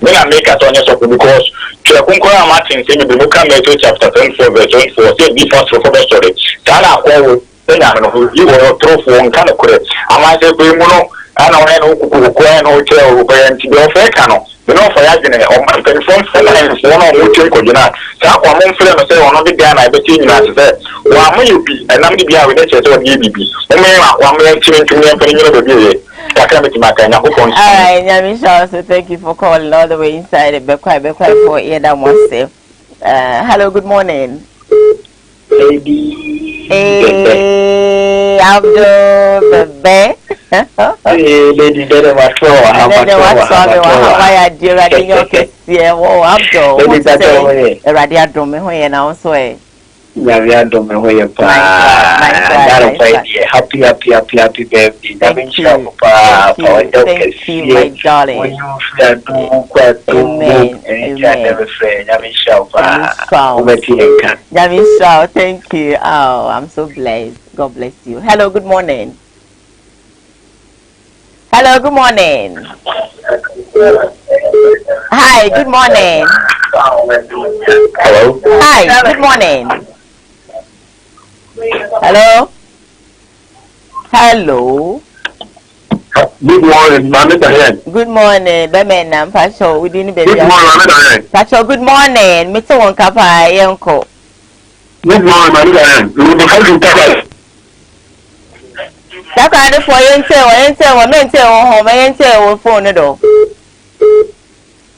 me na make at on you suffer because to kunkora Martin say me be Luka chapter 24 verse 4 say be first for the story tana ko na no you will throw for one kind of correct ama say ko mu no ana wona no ko no che o ko yanti do fe kano me no fa ya gene o ma kan fon fa na fo no mo che ko dina sa ko mo mfre no say ono de dia na be ti nyina se wa mo yubi enam de bia we de che so de bibi o me wa mo yanti ntumi en pere nyina be bi Nyamisha, so thank you for calling all the way inside the Bekwai for Eda Mose. Hello, good morning. Hey, Abdul Bebe. Lady Dede Matro, why are you running your case? Oh, Abdul, Radia Dome, and also a Yavia Dome, happy birthday. Thank you, my darling. Amen. Thank you. Oh, I'm so blessed. God bless you. Hello, good morning. Hello, good morning. Hi, good morning. Hello. Hi, good morning. Hello. Hello. Good morning, Mami Diane. Good morning, Bemena Pacho. We didn't be. Good morning, Mami Diane. Pacho, good morning. Mr. Wonkapa, Yanko. Good morning, Mami Diane. You will be having Taka. Taka, for Yente, phone the door.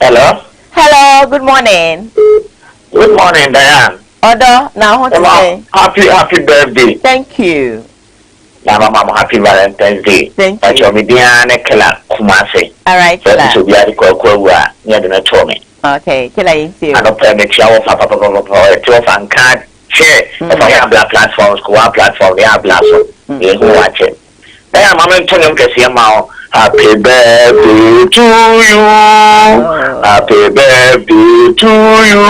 Hello. Hello, good morning. Good morning, Diane. Order, now what to say? Happy birthday. Thank you. Mama, happy Valentine's Day. Thank you. Pacho, Midiane Kela Kumase. All right, Kela. So we are the Koowaa near the Natomi. Okay, Kela, you see. I don't play the show of Papa, 12 and card. Share. If I have black platforms, Koowaa platform, they have black. They who watch it. Mama, Tony, Cassia Mao. Happy birthday to you. Happy birthday to you.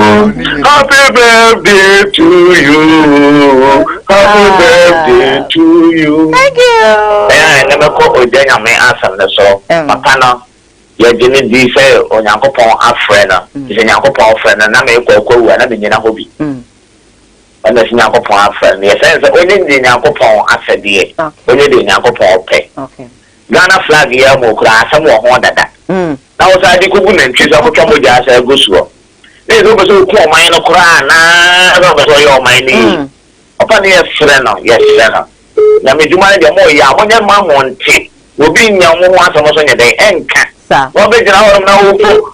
Happy birthday to you. Happy birthday to you. Thank you. Never call Ojana me answer the so. Papa ya jini di say Onyankopon afrena. Is Onyankopon afrena na me ko na me nyina hobi. And the Nyankopon afrena. Yes, only the Nyankopon afedie. Only the Nyankopon pe. Okay. Ghana flag here mo kura asem wo ho dada. Na wo sa di kugu na ntwi so akotwa mo ja asa gosuo. Ne zo be so ku o man no kura na zo be so yo man ni. Opa ne freno, yes freno. Na me djuma de mo ya mo nya ma mo nti. Obi nya mo ho asem so nya de enka. Sa. Wo be jira wo na wo ko.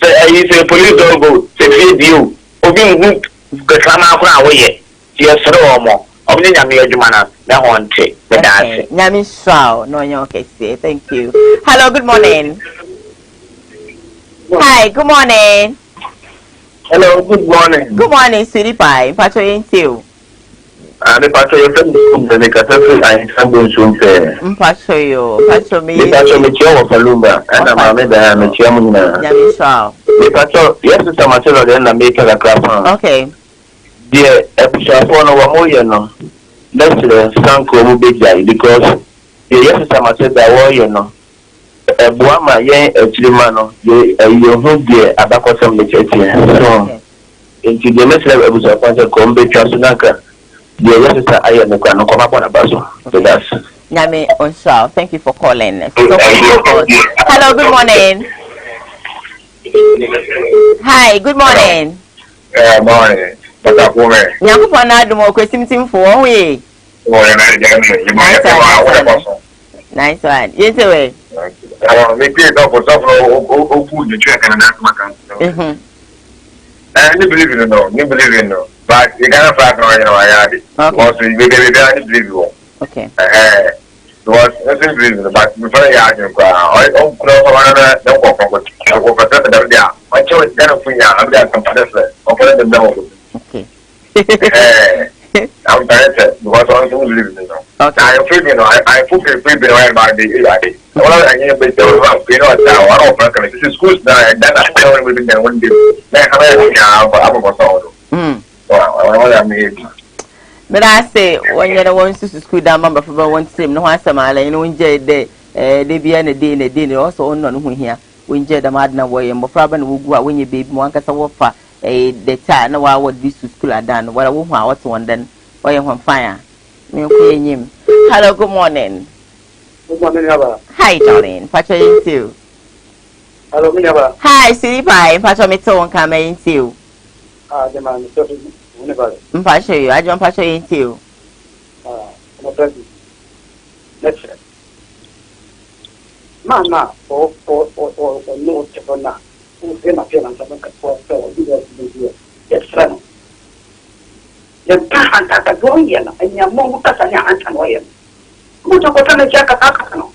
Say say police don't go. Say video. Obi ngu ka kama ko na wo ye. Ti esre wo mo. Obi nya me adwuma na okay. Nyami Shao. No, okay. Thank you. Hello, good morning. Hi, good morning. Hello, good morning. Good morning, Sweetie Pie. Pacho you. The Pacho you from the Catholic and Sambo Sumpe. Pacho you. Pacho me. The Pacho me chiamo Falumba. And I'm a meda me chiamo na. Nyami Shao. The Pacho, yes, it's a matter of the end of making a crap. Okay. Dear, episode one of no. Let's Sanko Mubijai because the yes time I said that war no a Buama yen a Chilimano, you who dear about some the church. So into the next level was appointed Combe Chasunaka. The yes I am the Kano come up on a basso. So that's Nyame Onshaw. Thank you for calling. Hello, good morning. Hi, good morning. Morning. Nyankopon na adom okwesim timfo won we. Nice one. Yes we. Me pay up for stuff food the check and that makan. I believe in no, you believe in no. But you can't find no I had it. Also we believe you. Okay. Was nothing believe but before I had you I don't know another no go for there. I chose kind of thing I'm there compare open them down. Okay. I'm tired because I don't believe in no. Okay. I feel you know I put a free bill about the all I need to tell you know now I don't this is school now and then I tell you within one day. Then I'm about so. I mean but I say when you want to school down member for one stream no one some you know enjoy the they be in a day also on no here we enjoy the madna way and problem will go when you baby one case of the time no I would be to school are done what I want one then why you want fire. Hello, good morning. Good morning, Yaba. Hi, darling. Pacho you. Hello, Yaba. Hi, Siri Pie. Pacho me to come into you. The man is talking. Pacho you. I don't Pacho into you. No present. Let's say. Mama, or no, Chapana. Who's in a feeling of a for yes, friend. Yang tahan tak goyang, yang mau kasanya ancan goyang. Muncul kota negara kata no.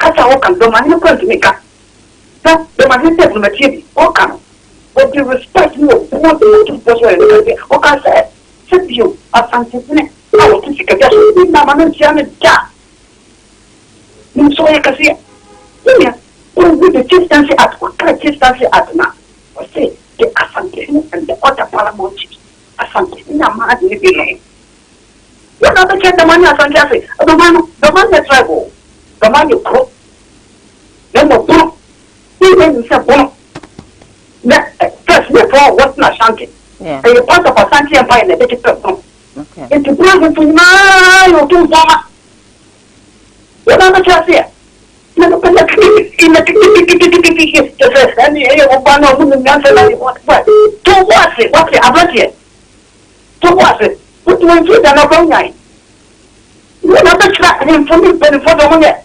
Kata orang domanya pun mereka. Nah, domanya dia belum macam orang. What you respect you, what you persuade you. Orang saya, setiap asal sini, kalau tu sekerja, nama manusia menjadi. Musuhnya kasih, ini ya, orang itu distansi atau kerja distansi atau na. Pasti dia asal sini, dan otak malam muncul. Asante ina maji ni bino yana ta ce da mani asante ase da mani travel da mani pro da mo pro ni ne se bon na first me for what na asante e part of asante empire na take it from okay into bravo to na yo to zama yana ta ce ase na ko na ina tiki to se ani e o ba no mun na se na what to what abati to was it? What do you do? No wrong guy. You not the track him for me, but for the one yet.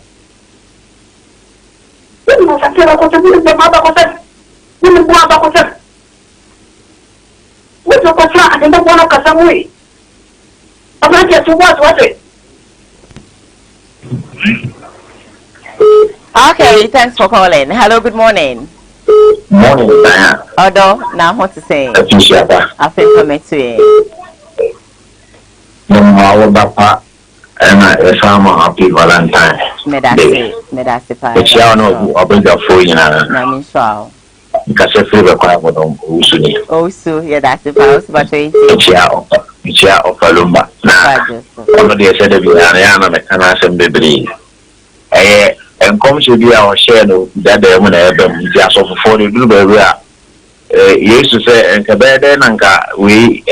You must have said I was the mother was it. You know what was it? What's your contract? I don't want to cut some way. I'm not yet to was it? Okay, thanks for calling. Hello, good morning. Morning, Diana. Although, now what to say? I think I'm to Our Bapa, and some happy Valentine. Medasi pa. It's your no obega for you now. Nami so. Because if you require what usuni. Oh so yeah that's the power but it's your of Palumba. One of the said to be an and I said baby. And come to be our share that they want to have them just of 40 blueberry. Used to say and Cabeden and we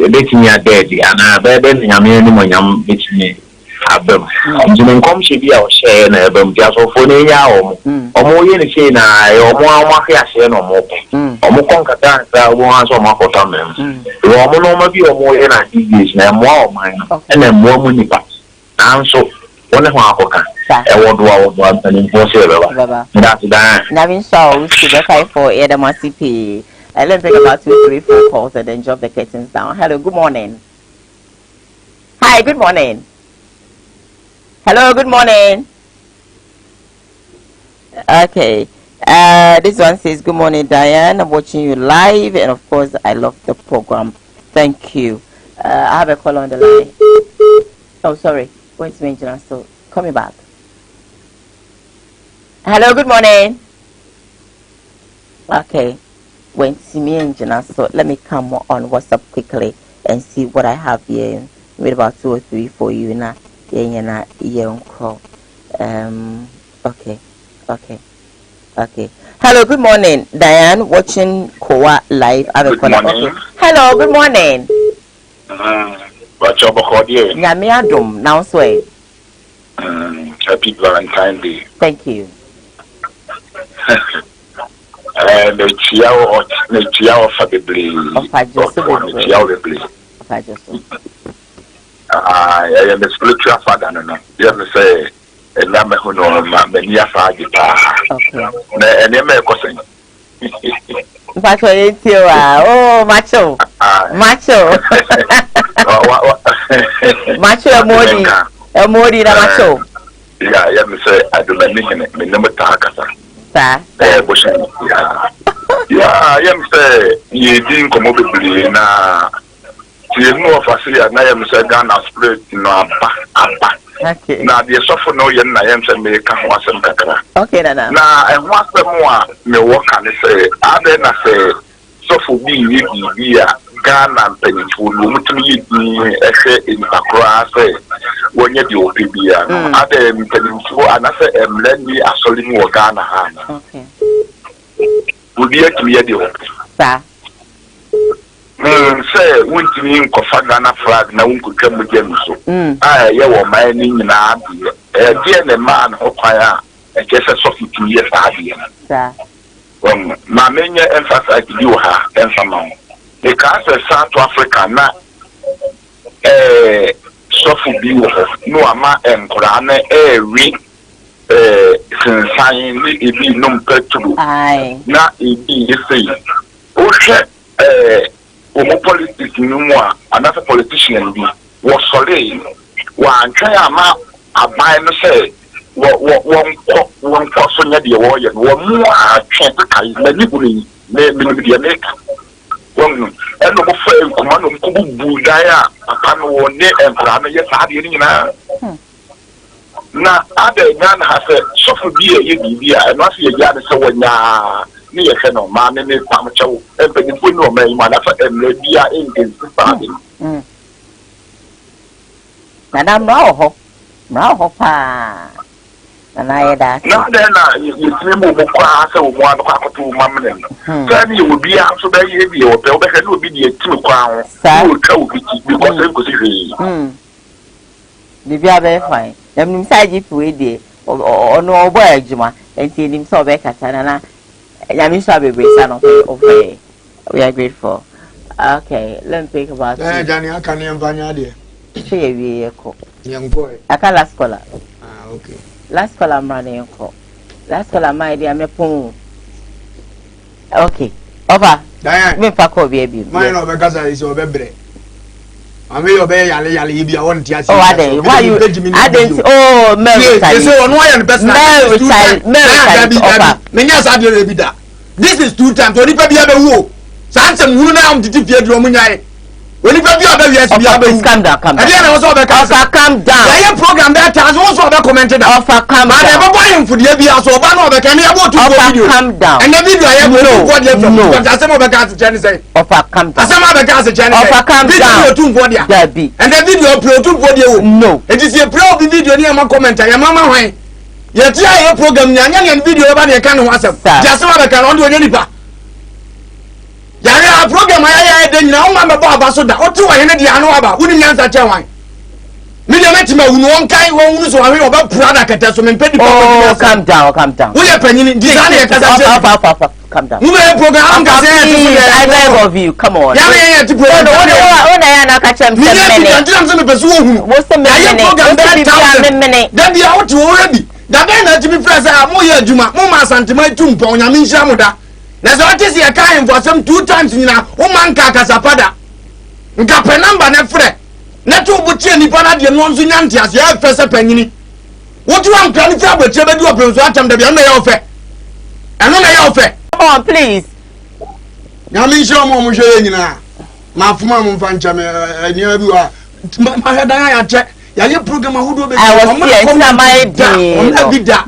letting your daddy and I bed in a minimum between them. And come to be our share and have them just of 40 hours or more in the chain or more mafia or more. Or more conquer once or more for them. You are more maybe or more in a disease and more mine and then more money back. And so one of our and impossible. Navin Shaw to the 5-4 Edamasipi. Let's take about 2-3-4 calls and then drop the curtains down. Hello, good morning. Hi, good morning. Hello, good morning. Okay. This one says, good morning, Diane. I'm watching you live, and of course, I love the program. Thank you. I have a call on the line. Oh, sorry. Going to mention so call me back. Hello, good morning. Okay, went to me engine, so let me come on WhatsApp quickly and see what I have here. Wait about 2 or 3 for you now. Yeah, call. Okay. Hello, good morning, Diane. Watching Koowaa live. Good morning. Okay. Hello, good morning. What's your body? Nyamiadum now sway. Happy Valentine's Day. Thank you. The Chiao for the blue. I am the spiritual father. No, you have to say, and I'm a hono, many a fagita. And you may question. Oh, macho. Macho Modi. Modi na macho. Yeah, you have to say, I do not make me number Takasa. Yeah, I am say, you didn't come over to na. You know, if I say, I am say, Ghana split, no, okay. Now, the suffer no yen, I am saying, make a once and kakara. Okay, Nana. Now, and once the more, me work and say, I then I say, so for me, you Ghana and Peninsula, in Accra, say, when you do PBA, other Peninsula, and I say, let me a solid more Ghana. Okay. Would you to hear the sir? Say, went to me in Kofagana flag, now we could come with them. So, I, you were mining in Abby, a dear man, Hopaya, and just a soft 2 years Abby. Sir, my main emphasize you her and some. The cancer South Africa, not soft view, no ama and Korane, read. Sign it be no petrol. Aye. Not it be say. Politics no more. Another politician be was solid. One try a buy no say. One person at the warrior. One more chance to carry many maybe make. One and no friend command of Kubu Budaya. I can't one day and Prana yet had you. Na other man has a soft beer, and not see a yard so when near Feno, man, and Pamacho, and the Puno may manufacture and maybe are in the party. Madame Papa. And I that. Not then, you remove class of 1 o'clock or 2 moments. Then you would be out so very heavy or there would be the 2 crowns. So, because it was the very fine. Them inside you way or no boy, Juma, and see him so back at Anna. Yamisha be son of okay. We are grateful. Okay, let me think about it. Johnny, I can't even find you. Young boy. I can't last color. Ah, okay. Last color, I'm running. Last color, my dear, me pum. Okay, over. Diane, me pack over baby. Mine over Gaza is your baby. I may obey Yali, be a one tear. Oh, are they? Why you? I didn't. Oh, Mary. You say on one person. Mary. This is 2 times. Only baby have a woo. Sansom, who now did you fear Romunia? Oni pa bi oba wiase bi abewu. Calm down, calm down. Ade na wo so oba ka. Calm down. Ya program that chance wo so oba comment da. Calm down. Ma de babo yin fudie bi aso oba na oba ka me abo tu video. Calm down. And the video I have no for the from. But asem oba ka se chani say. Calm down. Asem oba ka se chani say. Calm down. Video tu for dia. And the video upload tu for dia. No. It is a pro video ni am comment ya mama hwan. Ya ti aye program nya video ba de ka no asem. Just oba ka no de nipa. Yare a program ya de nyina o ma me ba aba so da o tu wa hene dia no aba woni nyansa che wan me de metima wunu on kai won wunu so wa hene oba prada kete so me pedi pa calm down wo ye panyini di sa na ye kasa che calm down mu me program am ka say I beg of you come on ya me ti program o na ya na ka chem se mene me ti am se me pesu wo hunu wo se me mene program be mene da bia o ti wo ready da be na ti mi press mo ye adwuma mo ma santima tu mpon nya me nhia mo da na so what is your kind for some 2 times nyina o man ka kasapada nka pe number na frɛ na to butie nipa na de no nso nyante ase ya fese panyini wo tu am kan fra botie be du oprenso atam da bia na ya ofe eno na ya ofe come on please nya mi nshiro mo mo hwe nyina ma fuma mo mfa ncha me ania bi wa ma hedan ya che ya ye program ahodo be o ma my day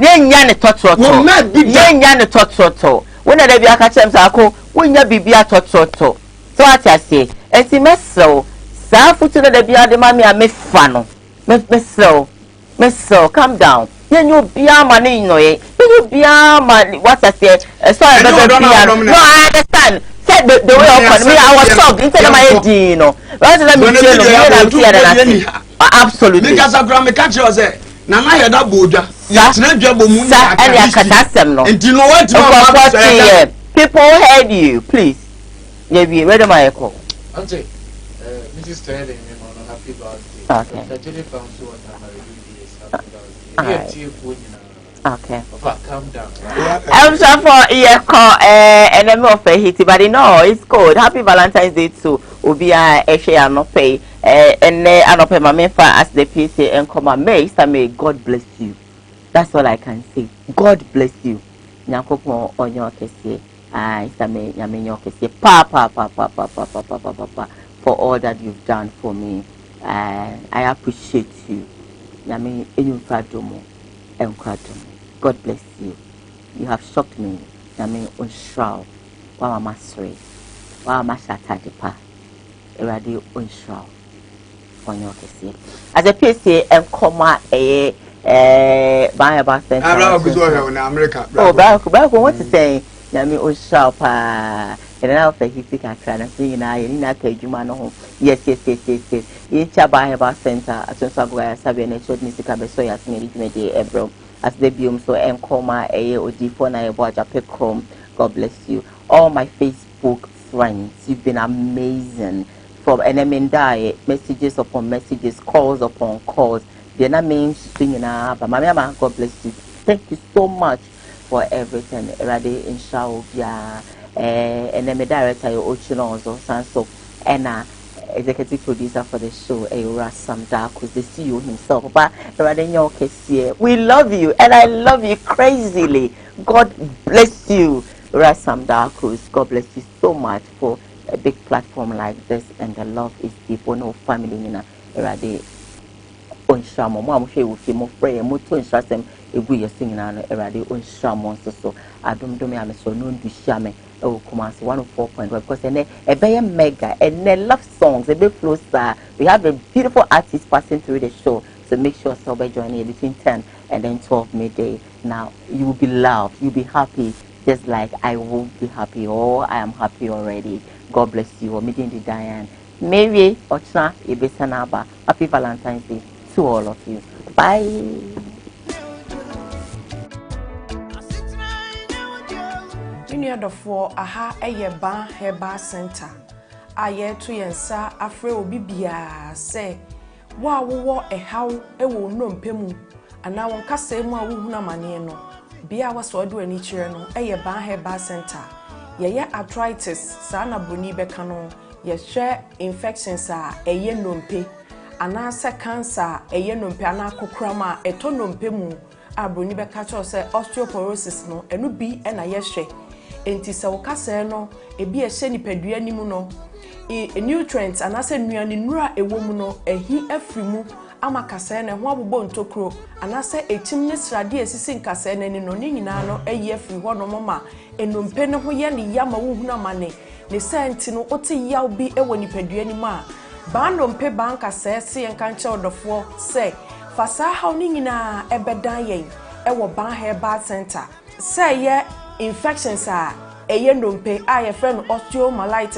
ye nya ne tototo ye nya ne tototo wona da bia ka chem sa ko wonya bibia tototo so atiase enti meso sa futu da bia de mami a mefa no meso calm down yenyo bia ma ne noye yenyo bia ma what I say so I better bia no I understand said the way of me I was shocked into my head no right let me tell you na see that absolutely me kasa kra me catch you say na na he da bodwa ya tena dwa bomu ni akatasem no enti no what you people heard you please yeah we ready my call auntie Mrs. Sterling on happy birthday okay the telephone so on my happy birthday okay calm down I'm sorry for call enemy of a hit but no it's good happy Valentine's Day too obia share no pay and anope mama as the PC and come may God bless you. That's all I can say. God bless you. Nyankopon onyo kese. Isame nyamenyo kese. Pa for all that you've done for me. I appreciate you. Nyame enyumfadomo enkradomo. God bless you. You have shocked me. Nyame onshraw. Wa mama sre. Wa mama shatadipa. Eradi onshraw. As a PC and comma buy about center. America. Oh, back what to say? Yami o sharp and now for his can try and see in I you man home. Yes. Each buy about center at Sabuga Sabi and showed me to come so as me Ebro as the beam so and comma or D4 I watch a pick home. God bless you. All my Facebook friends, you've been amazing. From enemy die messages upon messages, calls upon calls. They're not mean singing but my mama, God bless you. Thank you so much for everything. Rade inshallah enemy director Ochino or Sanso and executive producer for the show, Rasam Darkus, the CEO himself. But Rade we love you and I love you crazily. God bless you, Rasam Darkus. God bless you so much for a big platform like this, and the love is deep. No family in Erade Onshamo. Mo amhwe wo fi mo frɛ mo to nsasem egu ye singing na Erade Onshamo so adomdom ya me so no ndu hia me e wo Kumasi 104.1 because ene ebeye mega and love songs a bit closer. We have a beautiful artist passing through the show, so make sure so by joining between 10 and then 12 midday. Now you will be loved, you'll be happy, just like I will be happy, or I am happy already. God bless you. Or meeting the Diane. Maybe Ochna Ibesanaba. Happy Valentine's Day to all of you. Bye. Junior Dofo aha Eyeba Heba Center. Aye to yensa afre obi bia say wa wo ehaw ewo nnompemu ana won kasa mu a wo huna mane no bia waso do ani kire no Eyeba Heba Center. Yeye arthritis sa na broni beka no ye hwe infections a eye nompe ana se cancer eye nompe ana kokrama eto nompe mu a broni beka cho se osteoporosis no enu bi na ye hwe enti se wo kase no ebi e hye nipadua nimu no nutrients anase nuane nura ewo mu no ehi afiri mu ama kasɛ ne ho abobɔ ntokro anase etim ne srade esisi nkasɛ ne no ne nyina no eyi afiri ho no mama enompe ne ho ye ne yama wo huna mane ne senti no ote yaw bi ewo nipadua ni ma ba nompe ba nkasɛ se enka nche odofo se fasa haw ne nyina ebedan yen ewo ban herbal center se ye infections a eye nompe a ye friend osteomyelitis